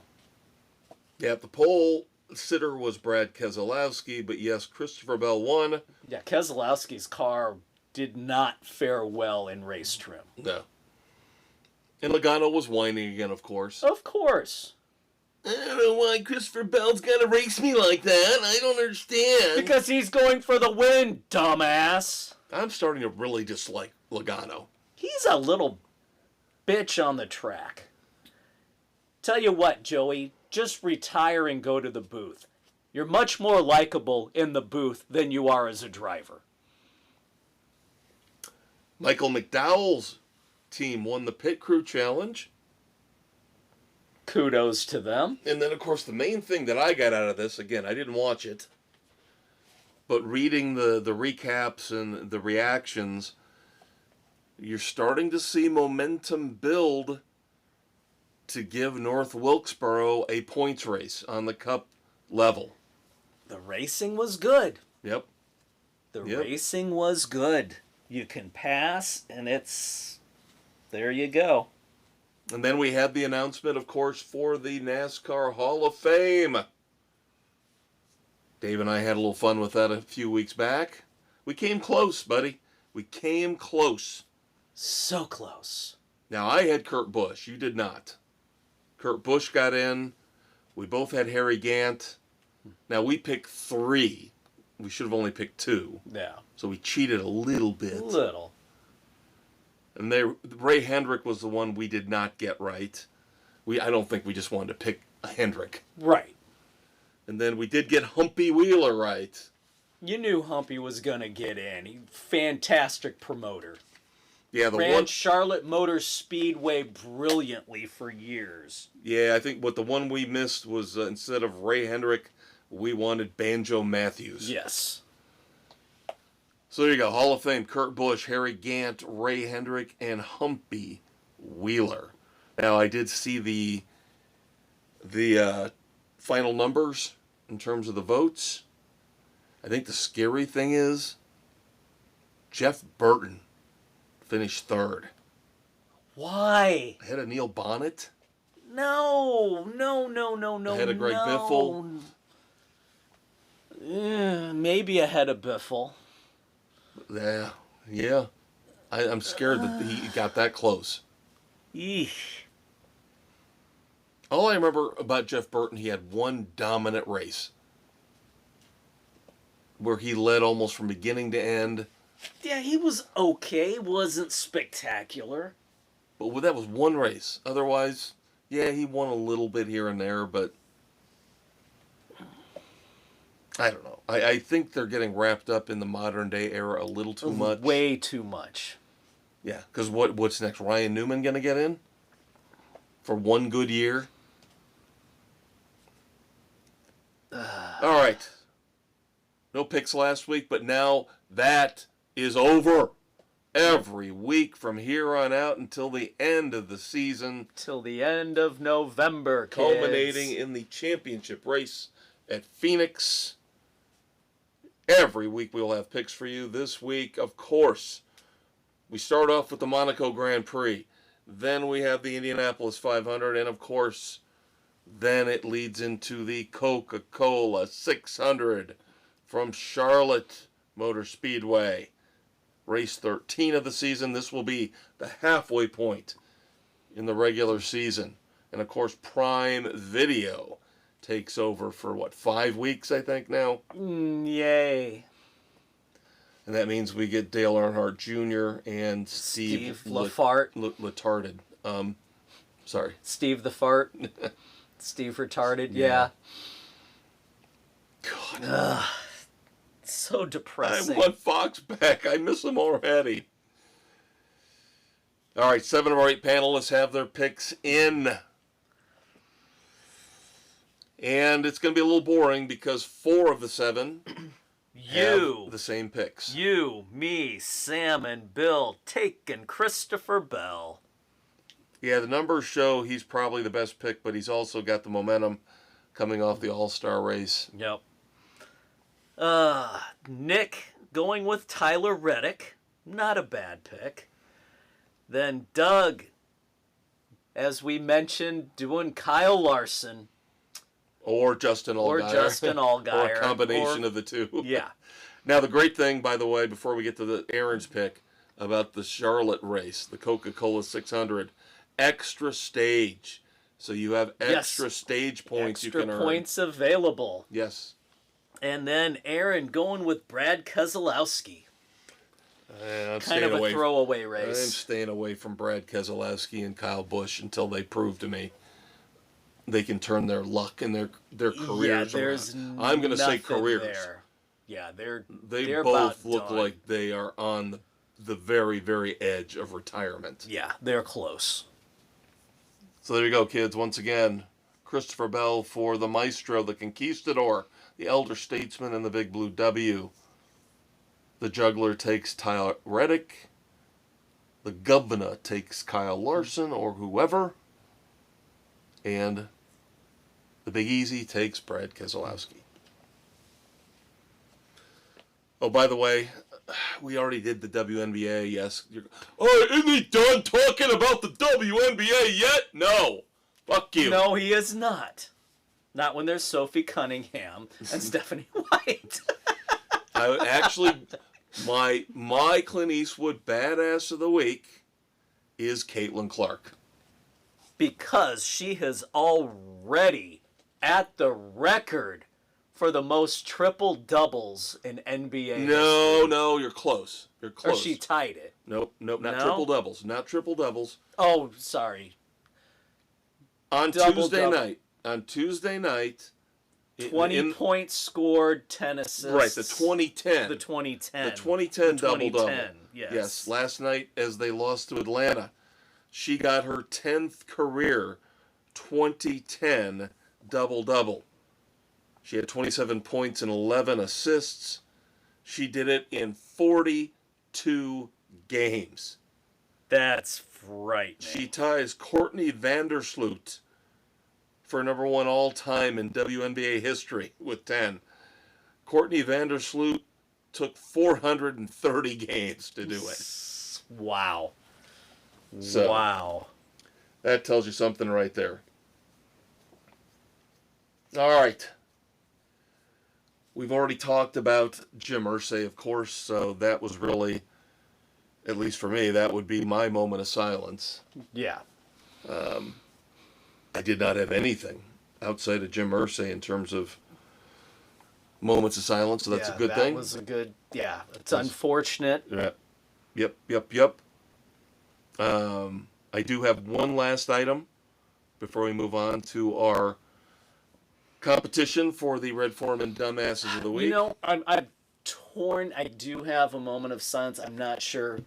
Yeah, the pole sitter was Brad Keselowski, but yes, Christopher Bell won. Yeah, Keselowski's car did not fare well in race trim. No. And Logano was whining again, of course. Of course. I don't know why Christopher Bell's got to race me like that. I don't understand. Because he's going for the win, dumbass. I'm starting to really dislike Logano. He's a little bitch on the track. Tell you what, Joey, just retire and go to the booth. You're much more likable in the booth than you are as a driver. Michael McDowell's team won the Pit Crew Challenge. Kudos to them. And then, of course, the main thing that I got out of this, again, I didn't watch it, but reading the recaps and the reactions, you're starting to see momentum build to give North Wilkesboro a points race on the Cup level. The racing was good. Yep. The racing was good. You can pass, and it's... There you go. And then we had the announcement, of course, for the NASCAR Hall of Fame. Dave and I had a little fun with that a few weeks back. We came close, buddy. We came close. So close. Now, I had Kurt Busch. You did not. Kurt Busch got in. We both had Harry Gant. Now, we picked 3. We should have only picked 2. Yeah. So we cheated a little bit. A little. And Ray Hendrick was the one we did not get right. I don't think we just wanted to pick a Hendrick. Right. And then we did get Humpy Wheeler right. You knew Humpy was going to get in. Fantastic promoter. Yeah, Ran Charlotte Motor Speedway brilliantly for years. Yeah, I think the one we missed was instead of Ray Hendrick, we wanted Banjo Matthews. Yes. So there you go. Hall of Fame, Kurt Busch, Harry Gant, Ray Hendrick, and Humpy Wheeler. Now, I did see the final numbers in terms of the votes. I think the scary thing is Jeff Burton finished 3rd. Why? Ahead of Neil Bonnet. No. Ahead of Greg Biffle. Maybe ahead of Biffle. Yeah. I'm scared that he got that close. Eesh. All I remember about Jeff Burton, he had one dominant race where he led almost from beginning to end. Yeah, he was okay. Wasn't spectacular. But that was one race. Otherwise, yeah, he won a little bit here and there, but I don't know. I think they're getting wrapped up in the modern day era a little too much. Way too much. Yeah, because what's next? Ryan Newman going to get in for one good year? All right. No picks last week, but now that is over. Every week from here on out until the end of the season. Till the end of November, kids. Culminating in the championship race at Phoenix. Every week we'll have picks for you. This week, of course, we start off with the Monaco Grand Prix. Then we have the Indianapolis 500. And, of course, then it leads into the Coca-Cola 600 from Charlotte Motor Speedway. Race 13 of the season. This will be the halfway point in the regular season. And, of course, Prime Video takes over for, 5 weeks, I think, now? Yay. And that means we get Dale Earnhardt Jr. and Steve LaFart. Letarded. Sorry. Steve the Fart. Steve Retarded, yeah. God. So depressing. I want Fox back. I miss him already. All right, 7 of our 8 panelists have their picks in. And it's going to be a little boring because 4 of the 7 have the same picks. You, me, Sam, and Bill taking Christopher Bell. Yeah, the numbers show he's probably the best pick, but he's also got the momentum coming off the All-Star race. Yep. Nick going with Tyler Reddick. Not a bad pick. Then Doug, as we mentioned, doing Kyle Larson. Or Justin Allgaier. Or a combination of the two. Yeah. Now, the great thing, by the way, before we get to the Aaron's pick, about the Charlotte race, the Coca-Cola 600, extra stage. So you have extra stage points you can earn. Extra points available. Yes. And then Aaron going with Brad Keselowski. Kind of a throwaway race. I'm staying away from Brad Keselowski and Kyle Busch until they prove to me they can turn their luck and their careers around. I'm going to say careers. There. Yeah, they they're both about look done. like they are on the very, very edge of retirement. Yeah, they're close. So there you go, kids. Once again, Christopher Bell for the Maestro, the Conquistador, the Elder Statesman, and the Big Blue W. The Juggler takes Tyler Reddick. The Governor takes Kyle Larson or whoever. And the Big Easy takes Brad Keselowski. Oh, by the way, we already did the WNBA, yes. Isn't he done talking about the WNBA yet? No. Fuck you. No, he is not. Not when there's Sophie Cunningham and Stephanie White. My Clint Eastwood badass of the week is Caitlin Clark. Because she has already at the record for the most triple doubles in NBA. No, you're close. You're close. Or she tied it. Nope, not triple doubles. Not triple doubles. Oh, sorry. On Tuesday night, 20 points scored, 10 assists. Right, the 2010. The 2010. The 2010 double-double. Yes. Last night as they lost to Atlanta, she got her 10th career 2010 double-double. She had 27 points and 11 assists. She did it in 42 games. That's frightening. She ties Courtney Vandersloot for number 1 all-time in WNBA history with 10. Courtney Vandersloot took 430 games to do it. Wow. So, wow. That tells you something right there. All right. We've already talked about Jim Irsay, of course, so that was really, at least for me, that would be my moment of silence. Yeah. I did not have anything outside of Jim Irsay in terms of moments of silence, so that's a good thing. That was a good, it's unfortunate. Yeah. Yep. I do have one last item before we move on to our competition for the Red Foreman Dumbasses of the Week. You know, I'm torn. I do have a moment of silence. I'm not sure.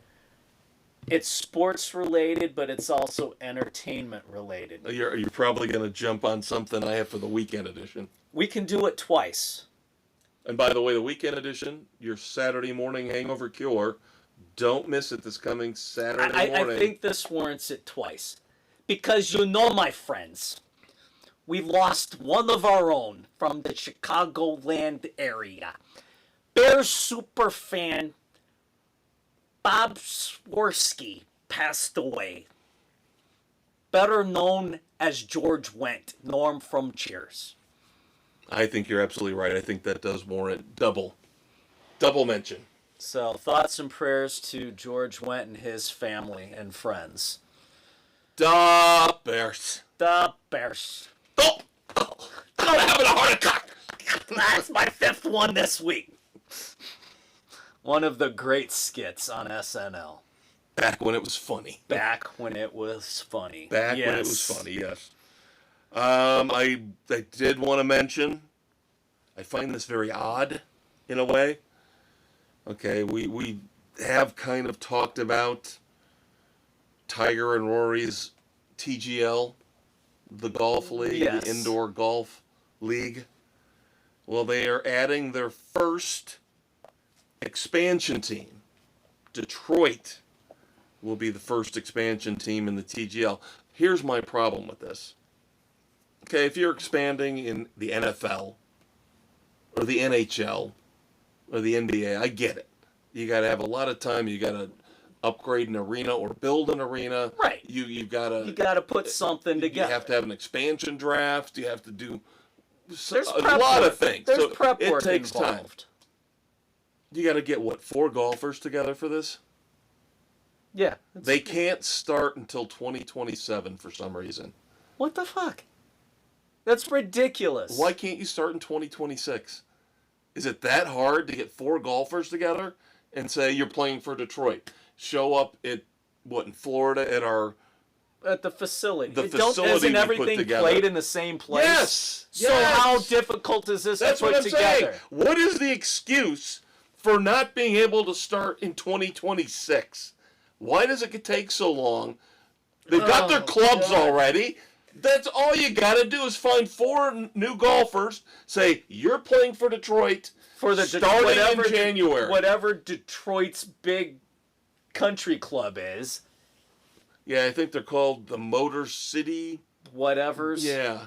It's sports related, but it's also entertainment related. You're probably going to jump on something I have for the weekend edition. We can do it twice. And by the way, the weekend edition, your Saturday morning hangover cure, don't miss it this coming Saturday morning. I think this warrants it twice. Because my friends, we lost one of our own from the Chicagoland area. Bears superfan Bob Swirsky passed away. Better known as George Wendt, Norm from Cheers. I think you're absolutely right. I think that does warrant double mention. So, thoughts and prayers to George Wendt and his family and friends. The Bears. The Bears. Oh, I'm having a heart attack. That's my 5th one this week. One of the great skits on SNL. Back when it was funny. Back when it was funny, yes. I did want to mention, I find this very odd, in a way. Okay, we have kind of talked about Tiger and Rory's TGL, the golf league, the indoor golf league. Well, they are adding their first expansion team. Detroit will be the first expansion team in the TGL. Here's my problem with this. Okay, if you're expanding in the NFL or the NHL or the NBA, I get it. You got to have a lot of time. You got to upgrade an arena or build an arena. Right. You got to. You got to put something together. You have to have an expansion draft. You have to do a lot of things. There's prep work it takes involved. Time. You got to get 4 golfers together for this? Yeah. They can't start until 2027 for some reason. What the fuck? That's ridiculous. Why can't you start in 2026? Is it that hard to get 4 golfers together and say you're playing for Detroit? Show up in Florida at the facility. Isn't everything played in the same place? Yes. So how difficult is this to put together? Saying. What is the excuse for not being able to start in 2026? Why does it take so long? They've got their clubs already. That's all you got to do is find 4 new golfers. Say you're playing for Detroit for the starting in January. Whatever Detroit's big country club is. Yeah, I think they're called the Motor City. Whatevers. Yeah.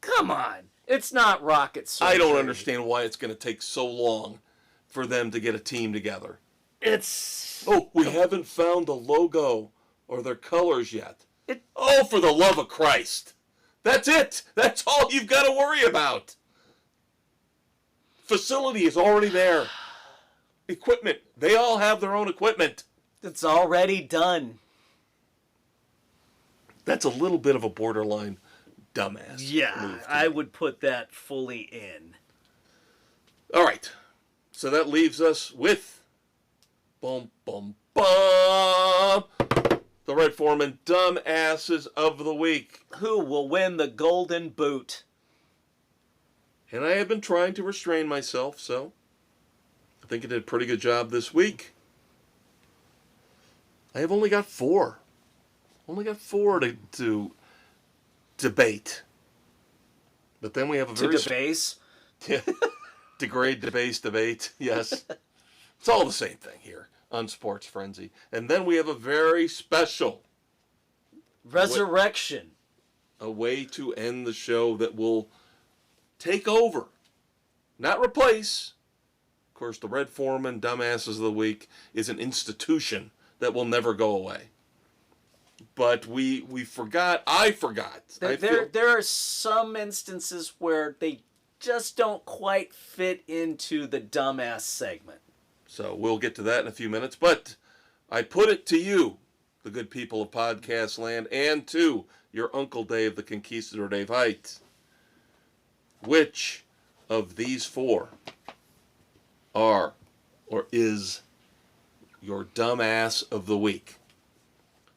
Come on, it's not rocket science. I don't understand why it's going to take so long for them to get a team together. We haven't found the logo or their colors yet. For the love of Christ. That's it. That's all you've got to worry about. Facility is already there. Equipment. They all have their own equipment. It's already done. That's a little bit of a borderline dumbass. Yeah, I would put that fully in. All right. So that leaves us with the Red Foreman Dumbasses of the Week. Who will win the Golden Boot? And I have been trying to restrain myself, so I think I did a pretty good job this week. I have only got 4. To debate. But then we have a very... To debase? Yeah. Degrade, debase, debate. Yes. It's all the same thing here on Sports Frenzy. And then we have a very special... Resurrection. A way to end the show that will take over. Not replace. Of course, the Red Foreman Dumbasses of the Week is an institution that will never go away. But we forgot. I forgot. There are some instances where they just don't quite fit into the dumbass segment. So we'll get to that in a few minutes. But I put it to you, the good people of podcast land, and to your Uncle Dave, the Conquistador Dave Height. Which of these four are or is your dumbass of the week?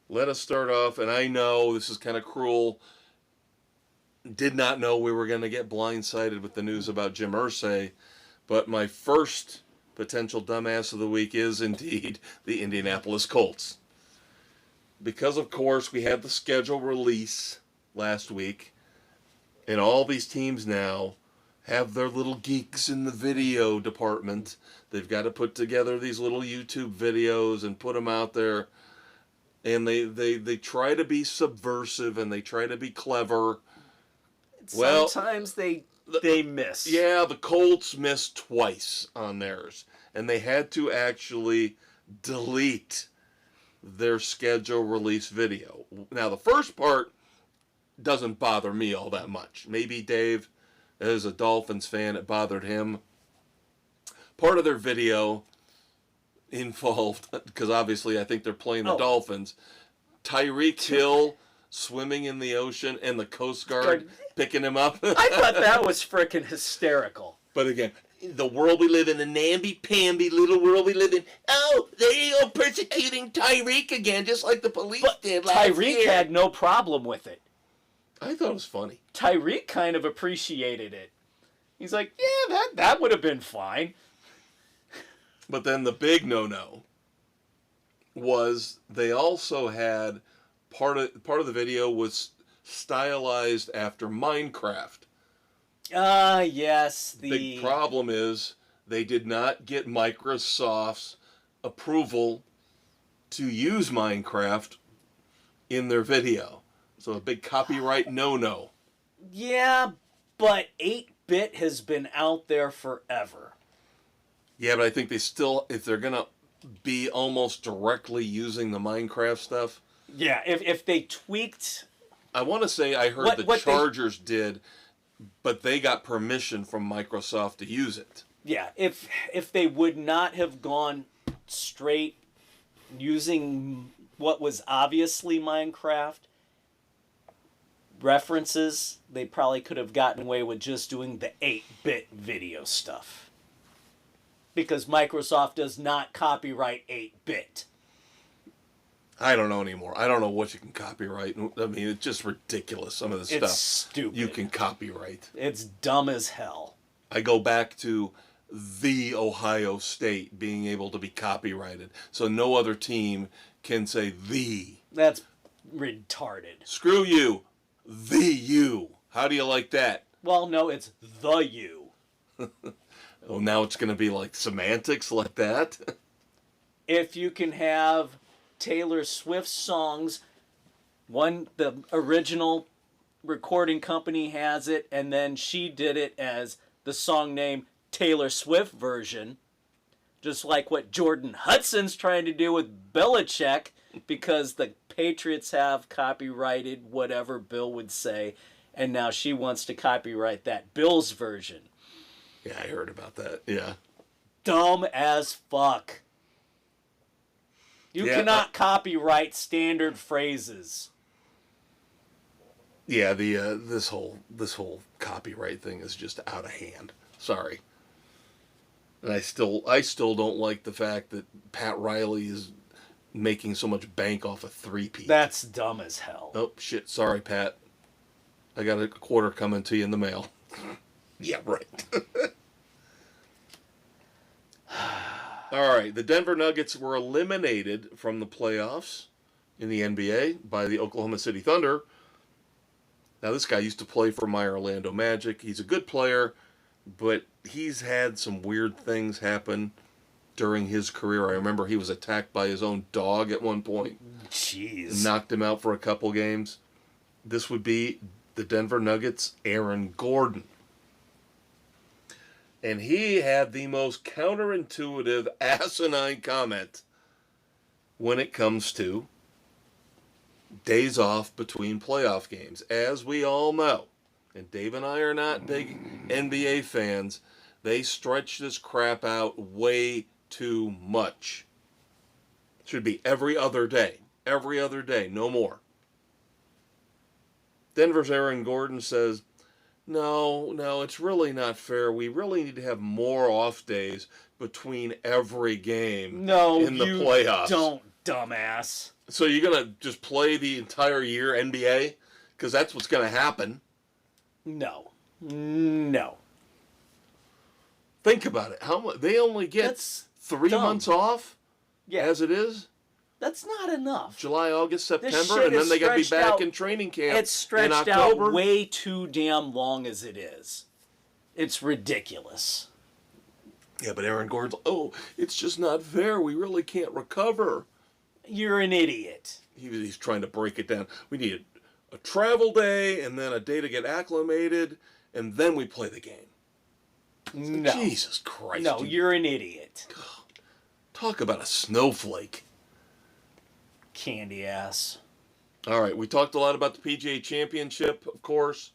Let us start off, and I know this is kind of cruel. Did not know we were going to get blindsided with the news about Jim Irsay, but my first potential dumbass of the week is indeed the Indianapolis Colts. Because, of course, we had the schedule release last week, and all these teams now have their little geeks in the video department. They've got to put together these little YouTube videos and put them out there. And they try to be subversive and they try to be clever. Sometimes they miss. Yeah, the Colts missed twice on theirs. And they had to actually delete their schedule release video. Now, the first part doesn't bother me all that much. Maybe Dave, as a Dolphins fan, it bothered him. Part of their video involved, because obviously I think they're playing the Dolphins, Tyreek Hill swimming in the ocean and the Coast Guard picking him up. I thought that was freaking hysterical. But again, the world we live in, the namby-pamby little world we live in. Oh, they are persecuting Tyreek again, just like the police did last year. Tyreek had no problem with it. I thought it was funny. Tyreek kind of appreciated it. He's like, yeah, that would have been fine. But then the big no-no was they also had part of the video was stylized after Minecraft. Yes. The big problem is they did not get Microsoft's approval to use Minecraft in their video. So a big copyright no-no. Yeah, but 8-bit has been out there forever. Yeah, but I think they still, if they're going to be almost directly using the Minecraft stuff. Yeah, if they tweaked... I want to say I heard the Chargers did, but they got permission from Microsoft to use it. Yeah, if they would not have gone straight using what was obviously Minecraft references, they probably could have gotten away with just doing the 8-bit video stuff. Because Microsoft does not copyright 8-bit. I don't know anymore. I don't know what you can copyright. I mean, it's just ridiculous, some of the stuff. It's stupid. You can copyright. It's dumb as hell. I go back to the Ohio State being able to be copyrighted. So no other team can say the. That's retarded. Screw you. The you. How do you like that? Well, no, it's the you. Oh, now it's going to be like semantics like that? If you can have Taylor Swift songs, the original recording company has it, and then she did it as the song name Taylor Swift version, just like what Jordan Hudson's trying to do with Belichick, because the Patriots have copyrighted whatever Bill would say, and now she wants to copyright that Bill's version. Yeah, I heard about that. Yeah. Dumb as fuck. You cannot copyright standard phrases. Yeah, this whole copyright thing is just out of hand. Sorry. And I still don't like the fact that Pat Riley is making so much bank off of three-peat. That's dumb as hell. Oh, shit. Sorry, Pat. I got a quarter coming to you in the mail. Yeah, right. All right. The Denver Nuggets were eliminated from the playoffs in the NBA by the Oklahoma City Thunder. Now, this guy used to play for my Orlando Magic. He's a good player, but he's had some weird things happen during his career. I remember he was attacked by his own dog at one point. Jeez. Knocked him out for a couple games. This would be the Denver Nuggets' Aaron Gordon. And he had the most counterintuitive, asinine comment when it comes to days off between playoff games. As we all know, and Dave and I are not big NBA fans, they stretch this crap out way too much. Should be every other day. every other day, no more. Denver's Aaron Gordon says, no, it's really not fair. We really need to have more off days between every game in the playoffs. Don't, dumbass. So you're going to just play the entire year NBA? Because that's what's going to happen. No. Think about it. How much they only get 3 months off as it is? That's not enough. July, August, September, and then they got to be back in training camp. It's stretched out way too damn long as it is. It's ridiculous. Yeah, but Aaron Gordon's, it's just not fair. We really can't recover. You're an idiot. He's trying to break it down. We need a travel day and then a day to get acclimated, and then we play the game. No. Jesus Christ. No, you're an idiot. God, talk about a snowflake. Candy ass. All right, we talked a lot about the PGA Championship, of course.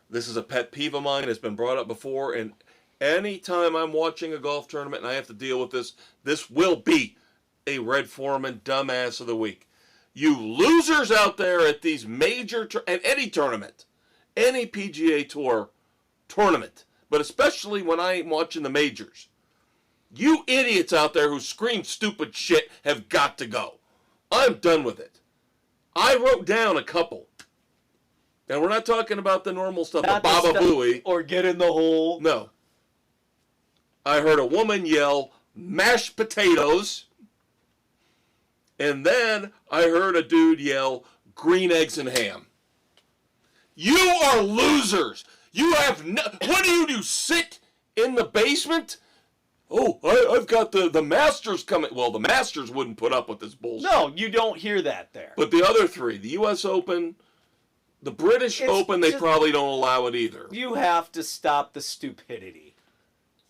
This is a pet peeve of mine. It's been brought up before, and anytime I'm watching a golf tournament and I have to deal with this will be a Red Foreman Dumbass of the Week. You losers out there at these major, at any tournament, any PGA Tour tournament, but especially when I'm watching the majors, you idiots out there who scream stupid shit have got to go. I'm done with it. I wrote down a couple. And we're not talking about the normal stuff, the Baba Booey. Or get in the hole. No. I heard a woman yell, mashed potatoes. And then I heard a dude yell, green eggs and ham. You are losers. You have what do? Sit in the basement? Oh, I've got the Masters coming. Well, the Masters wouldn't put up with this bullshit. No, you don't hear that there. But the other three, the U.S. Open, the British Open, they probably don't allow it either. You have to stop the stupidity.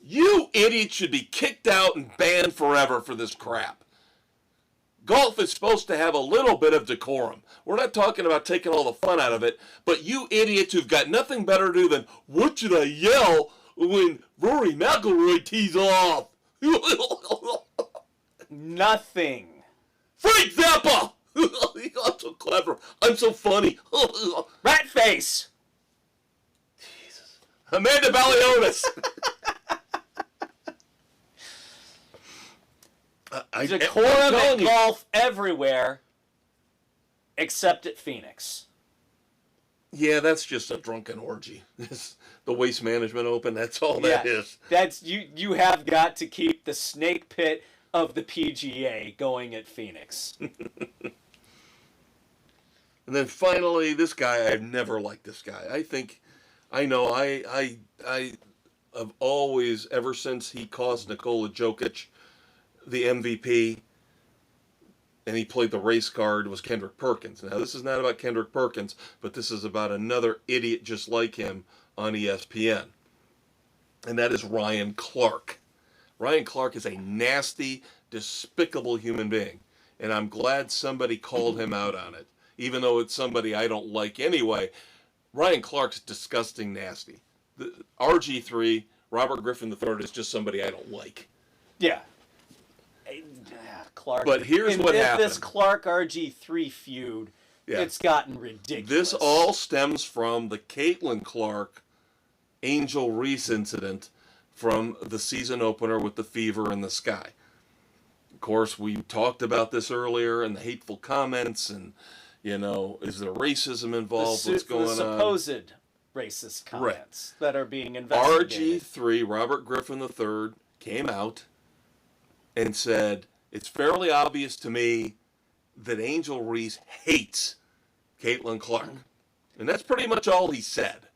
You idiots should be kicked out and banned forever for this crap. Golf is supposed to have a little bit of decorum. We're not talking about taking all the fun out of it, but you idiots who've got nothing better to do than, what should I yell when Rory McIlroy tees off? Nothing. Frank Zappa! I'm so clever. I'm so funny. Rat face! Jesus. Amanda Balionis! Decorum in golf everywhere except at Phoenix. Yeah, that's just a drunken orgy. The Waste Management Open, that's all that is. That's you have got to keep the snake pit of the PGA going at Phoenix. And then finally, this guy, I've never liked this guy. I have always, ever since he caused Nikola Jokic the MVP, and he played the race card, was Kendrick Perkins. Now, this is not about Kendrick Perkins, but this is about another idiot just like him on ESPN. And that is Ryan Clark. Ryan Clark is a nasty, despicable human being. And I'm glad somebody called him out on it. Even though it's somebody I don't like anyway. Ryan Clark's disgusting nasty. The RG3, Robert Griffin III, is just somebody I don't like. Yeah. Clark. But here's what happened. This Clark RG3 feud, it's gotten ridiculous. This all stems from the Caitlin Clark Angel Reese incident from the season opener with the fever in the sky. Of course, we talked about this earlier and the hateful comments and, is there racism involved? What's going on? The supposed racist comments that are being investigated. RG3, Robert Griffin III, came out and said, it's fairly obvious to me that Angel Reese hates Caitlin Clark. And that's pretty much all he said.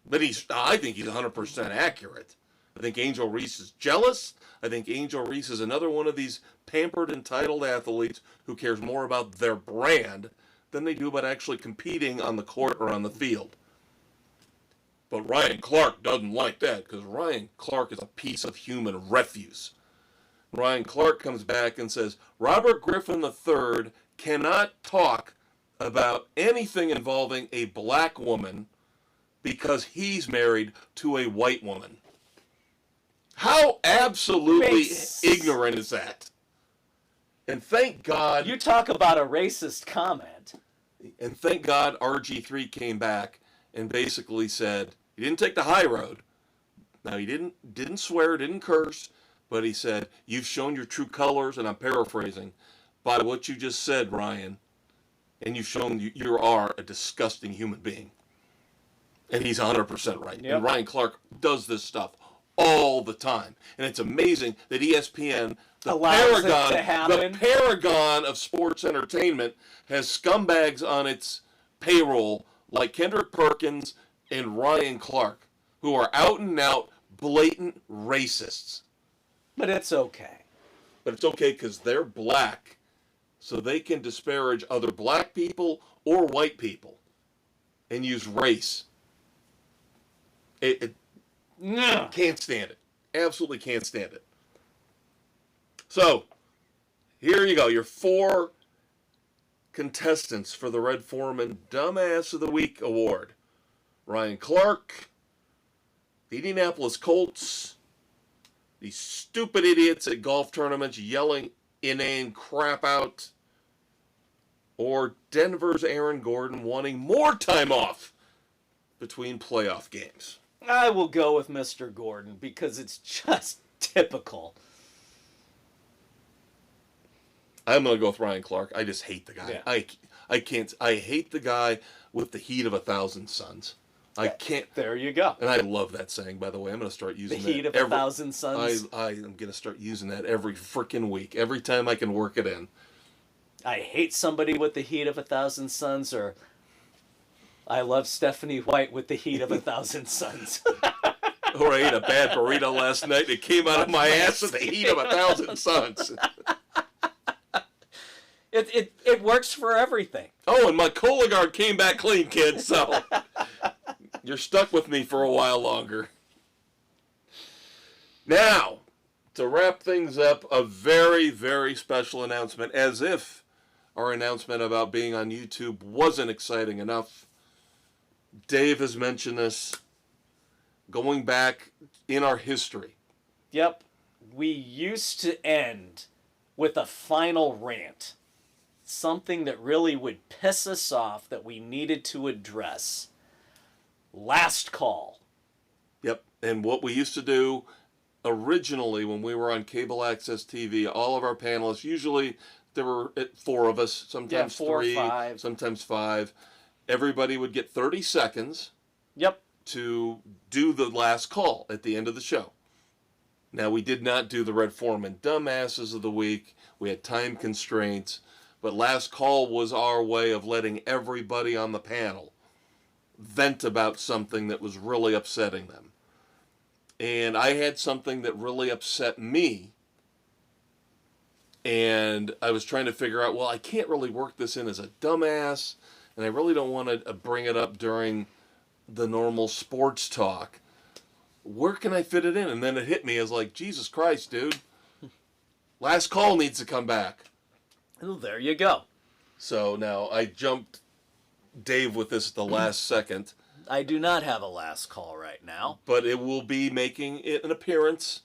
But I think he's 100% accurate. I think Angel Reese is jealous. I think Angel Reese is another one of these pampered, entitled athletes who cares more about their brand than they do about actually competing on the court or on the field. But Ryan Clark doesn't like that because Ryan Clark is a piece of human refuse. Ryan Clark comes back and says, Robert Griffin III cannot talk about anything involving a black woman because he's married to a white woman. How absolutely ignorant is that? And thank God... You talk about a racist comment. And thank God RG3 came back and basically said, he didn't take the high road. Now, he didn't swear, didn't curse, but he said, you've shown your true colors, and I'm paraphrasing, by what you just said, Ryan, and you've shown you are a disgusting human being. And he's 100% right. Yep. And Ryan Clark does this stuff all the time. And it's amazing that ESPN, the paragon of sports entertainment, has scumbags on its payroll like Kendrick Perkins and Ryan Clark, who are out and out blatant racists. But it's okay. But it's okay because they're black, so they can disparage other black people or white people and use race. Can't stand it. Absolutely can't stand it. So, here you go. Your 4 contestants for the Red Foreman Dumbass of the Week award. Ryan Clark, the Indianapolis Colts, these stupid idiots at golf tournaments yelling inane crap out, or Denver's Aaron Gordon wanting more time off between playoff games. I will go with Mr. Gordon because it's just typical. I'm going to go with Ryan Clark. I just hate the guy. Yeah. I can't. I hate the guy with the heat of 1,000 suns. I can't. There you go. And I love that saying, by the way. I'm going to start using the that. The heat of 1,000 suns. I am going to start using that every freaking week. Every time I can work it in. I hate somebody with the heat of 1,000 suns, or I love Stephanie White with the heat of 1,000 suns. Or I ate a bad burrito last night. It came out of my ass with the heat of 1,000 suns. It works for everything. Oh, and my Cologuard came back clean, kids, so you're stuck with me for a while longer. Now, to wrap things up, a very, very special announcement, as if our announcement about being on YouTube wasn't exciting enough. Dave has mentioned this, going back in our history. Yep. We used to end with a final rant. Something that really would piss us off that we needed to address. Last call. Yep. And what we used to do originally when we were on cable access TV, all of our panelists, usually there were 4 of us, sometimes 3, 5. sometimes 5. Everybody would get 30 seconds. Yep. To do the last call at the end of the show. Now, we did not do the Red Foreman Dumbasses of the Week. We had time constraints. But last call was our way of letting everybody on the panel vent about something that was really upsetting them. And I had something that really upset me. And I was trying to figure out, well, I can't really work this in as a dumbass. And I really don't want to bring it up during the normal sports talk. Where can I fit it in? And then it hit me as like, Jesus Christ, dude. Last call needs to come back. Oh, there you go. So now I jumped Dave with this at the last second. I do not have a last call right now. But it will be making it an appearance.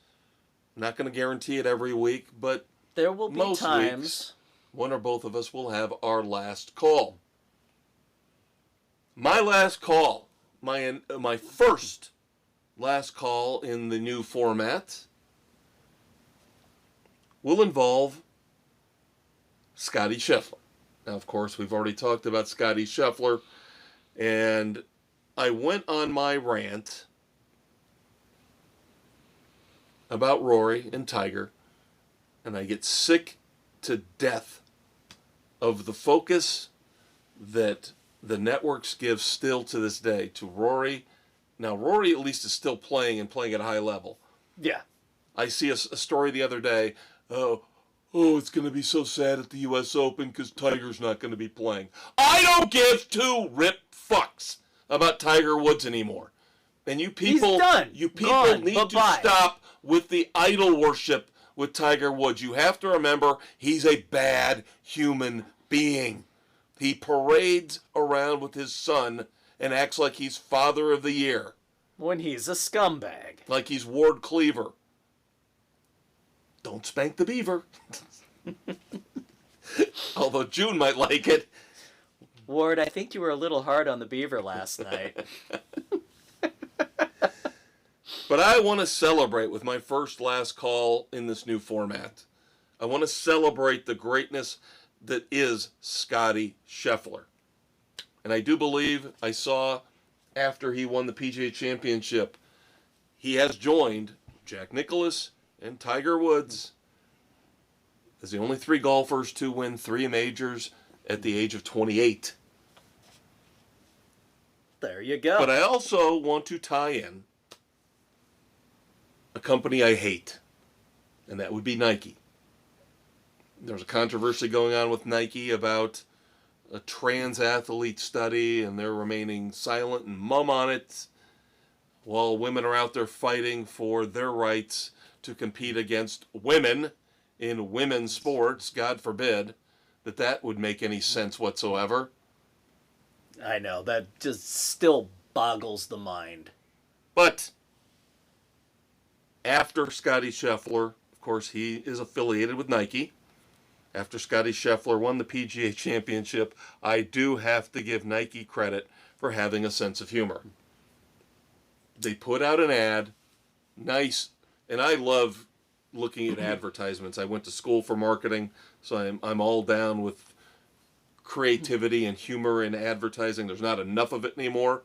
I'm not going to guarantee it every week, but there will be most times weeks, one or both of us will have our last call. My last call, my first last call in the new format, will involve Scottie Scheffler. Now, of course, we've already talked about Scottie Scheffler, and I went on my rant about Rory and Tiger, and I get sick to death of the focus that the networks give still to this day to Rory. Now, Rory at least is still playing and playing at a high level. Yeah. I see a story the other day, oh, it's going to be so sad at the U.S. Open because Tiger's not going to be playing. I don't give 2 rip fucks about Tiger Woods anymore. And you people, He's done. You people Gone. need Bye-bye. to stop with the idol worship with Tiger Woods. You have to remember he's a bad human being. He parades around with his son and acts like he's Father of the Year. When he's a scumbag. Like he's Ward Cleaver. Don't spank the beaver. Although June might like it. Ward, I think you were a little hard on the Beaver last night. But I want to celebrate with my first last call in this new format. I want to celebrate the greatness that is Scottie Scheffler. And I do believe I saw after he won the PGA Championship, he has joined Jack Nicklaus and Tiger Woods as the only 3 golfers to win 3 majors at the age of 28. There you go. But I also want to tie in a company I hate, and that would be Nike. There's a controversy going on with Nike about a trans athlete study, and they're remaining silent and mum on it, while women are out there fighting for their rights to compete against women in women's sports. God forbid that would make any sense whatsoever. I know, that just still boggles the mind. But after Scottie Scheffler, of course, he is affiliated with Nike. After Scottie Scheffler won the PGA Championship, I do have to give Nike credit for having a sense of humor. They put out an ad, nice, and I love looking at advertisements. I went to school for marketing, so I'm all down with creativity and humor in advertising. There's not enough of it anymore.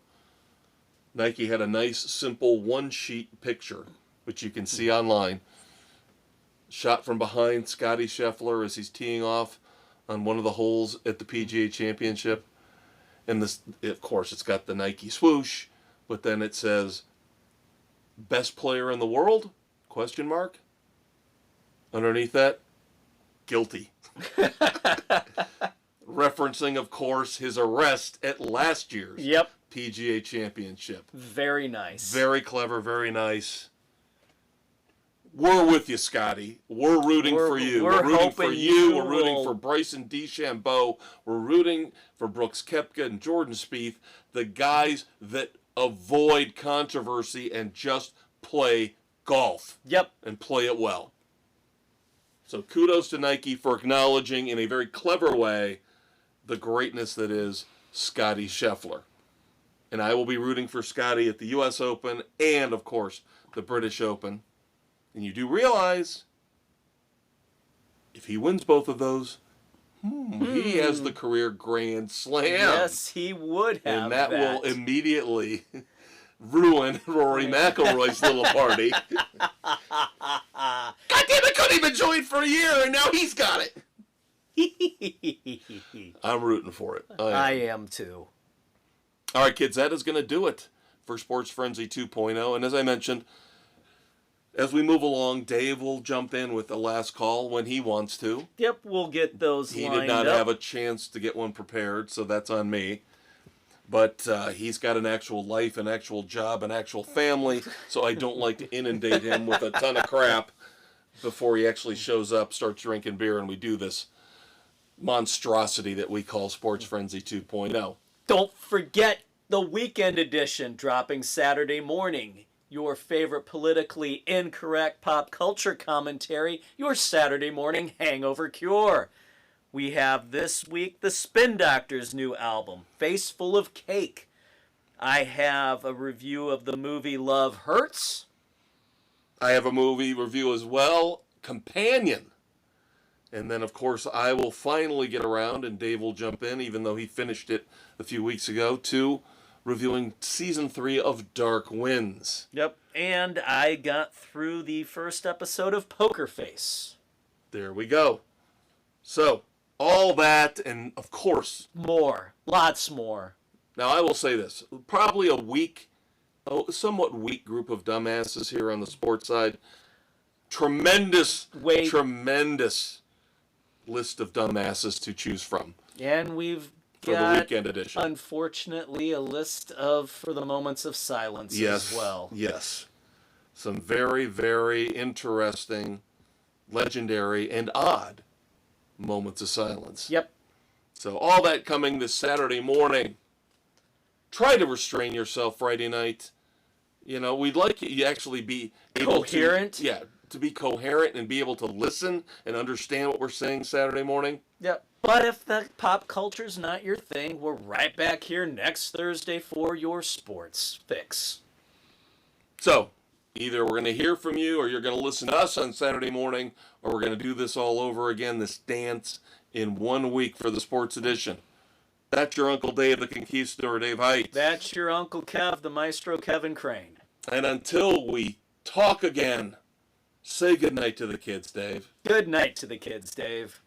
Nike had a nice, simple one-sheet picture, which you can see online. Shot from behind Scottie Scheffler as he's teeing off on one of the holes at the PGA Championship. And this, of course, it's got the Nike swoosh, but then it says, best player in the world? Question mark. Underneath that, guilty. Referencing, of course, his arrest at last year's PGA Championship. Very nice. Very clever, very nice. We're with you, Scotty. We're rooting for you. We're rooting for you. We're rooting for Bryson DeChambeau. We're rooting for Brooks Koepka and Jordan Spieth, the guys that avoid controversy and just play golf. Yep. And play it well. So kudos to Nike for acknowledging in a very clever way the greatness that is Scottie Scheffler. And I will be rooting for Scottie at the U.S. Open and, of course, the British Open. And you do realize, if he wins both of those, he has the career Grand Slam. Yes, he would have and that will immediately ruin Rory McIlroy's little party. God damn it, couldn't even join for a year, and now he's got it. I'm rooting for it. I am too. All right, kids, that is going to do it for Sports Frenzy 2.0. And as I mentioned, as we move along, Dave will jump in with the last call when he wants to. Yep, we'll get those lined up. He did not have a chance to get one prepared, so that's on me. But he's got an actual life, an actual job, an actual family, so I don't like to inundate him with a ton of crap before he actually shows up, starts drinking beer, and we do this monstrosity that we call Sports Frenzy 2.0. Don't forget the weekend edition dropping Saturday morning. Your favorite politically incorrect pop culture commentary, your Saturday morning hangover cure. We have this week the Spin Doctor's new album, Face Full of Cake. I have a review of the movie Love Hurts. I have a movie review as well, Companion. And then, of course, I will finally get around, and Dave will jump in, even though he finished it a few weeks ago, to reviewing Season 3 of Dark Winds. Yep, and I got through the first episode of Poker Face. There we go. So, all that, and of course... more. Lots more. Now, I will say this. Probably a somewhat weak group of dumbasses here on the sports side. Tremendous list of dumbasses to choose from. And we've for the weekend edition. Unfortunately, a list of For the Moments of Silence as well. Yes. Some very, very interesting, legendary, and odd moments of silence. Yep. So all that coming this Saturday morning. Try to restrain yourself Friday night. You know, we'd like you to actually be able coherent. to be coherent and be able to listen and understand what we're saying Saturday morning. Yep. But if the pop culture's not your thing, we're right back here next Thursday for your sports fix. So, either we're going to hear from you or you're going to listen to us on Saturday morning, or we're going to do this all over again, this dance, in 1 week for the sports edition. That's your Uncle Dave, the Conquistador, Dave Heights. That's your Uncle Kev, the Maestro Kevin Crane. And until we talk again, say goodnight to the kids, Dave. Good night to the kids, Dave.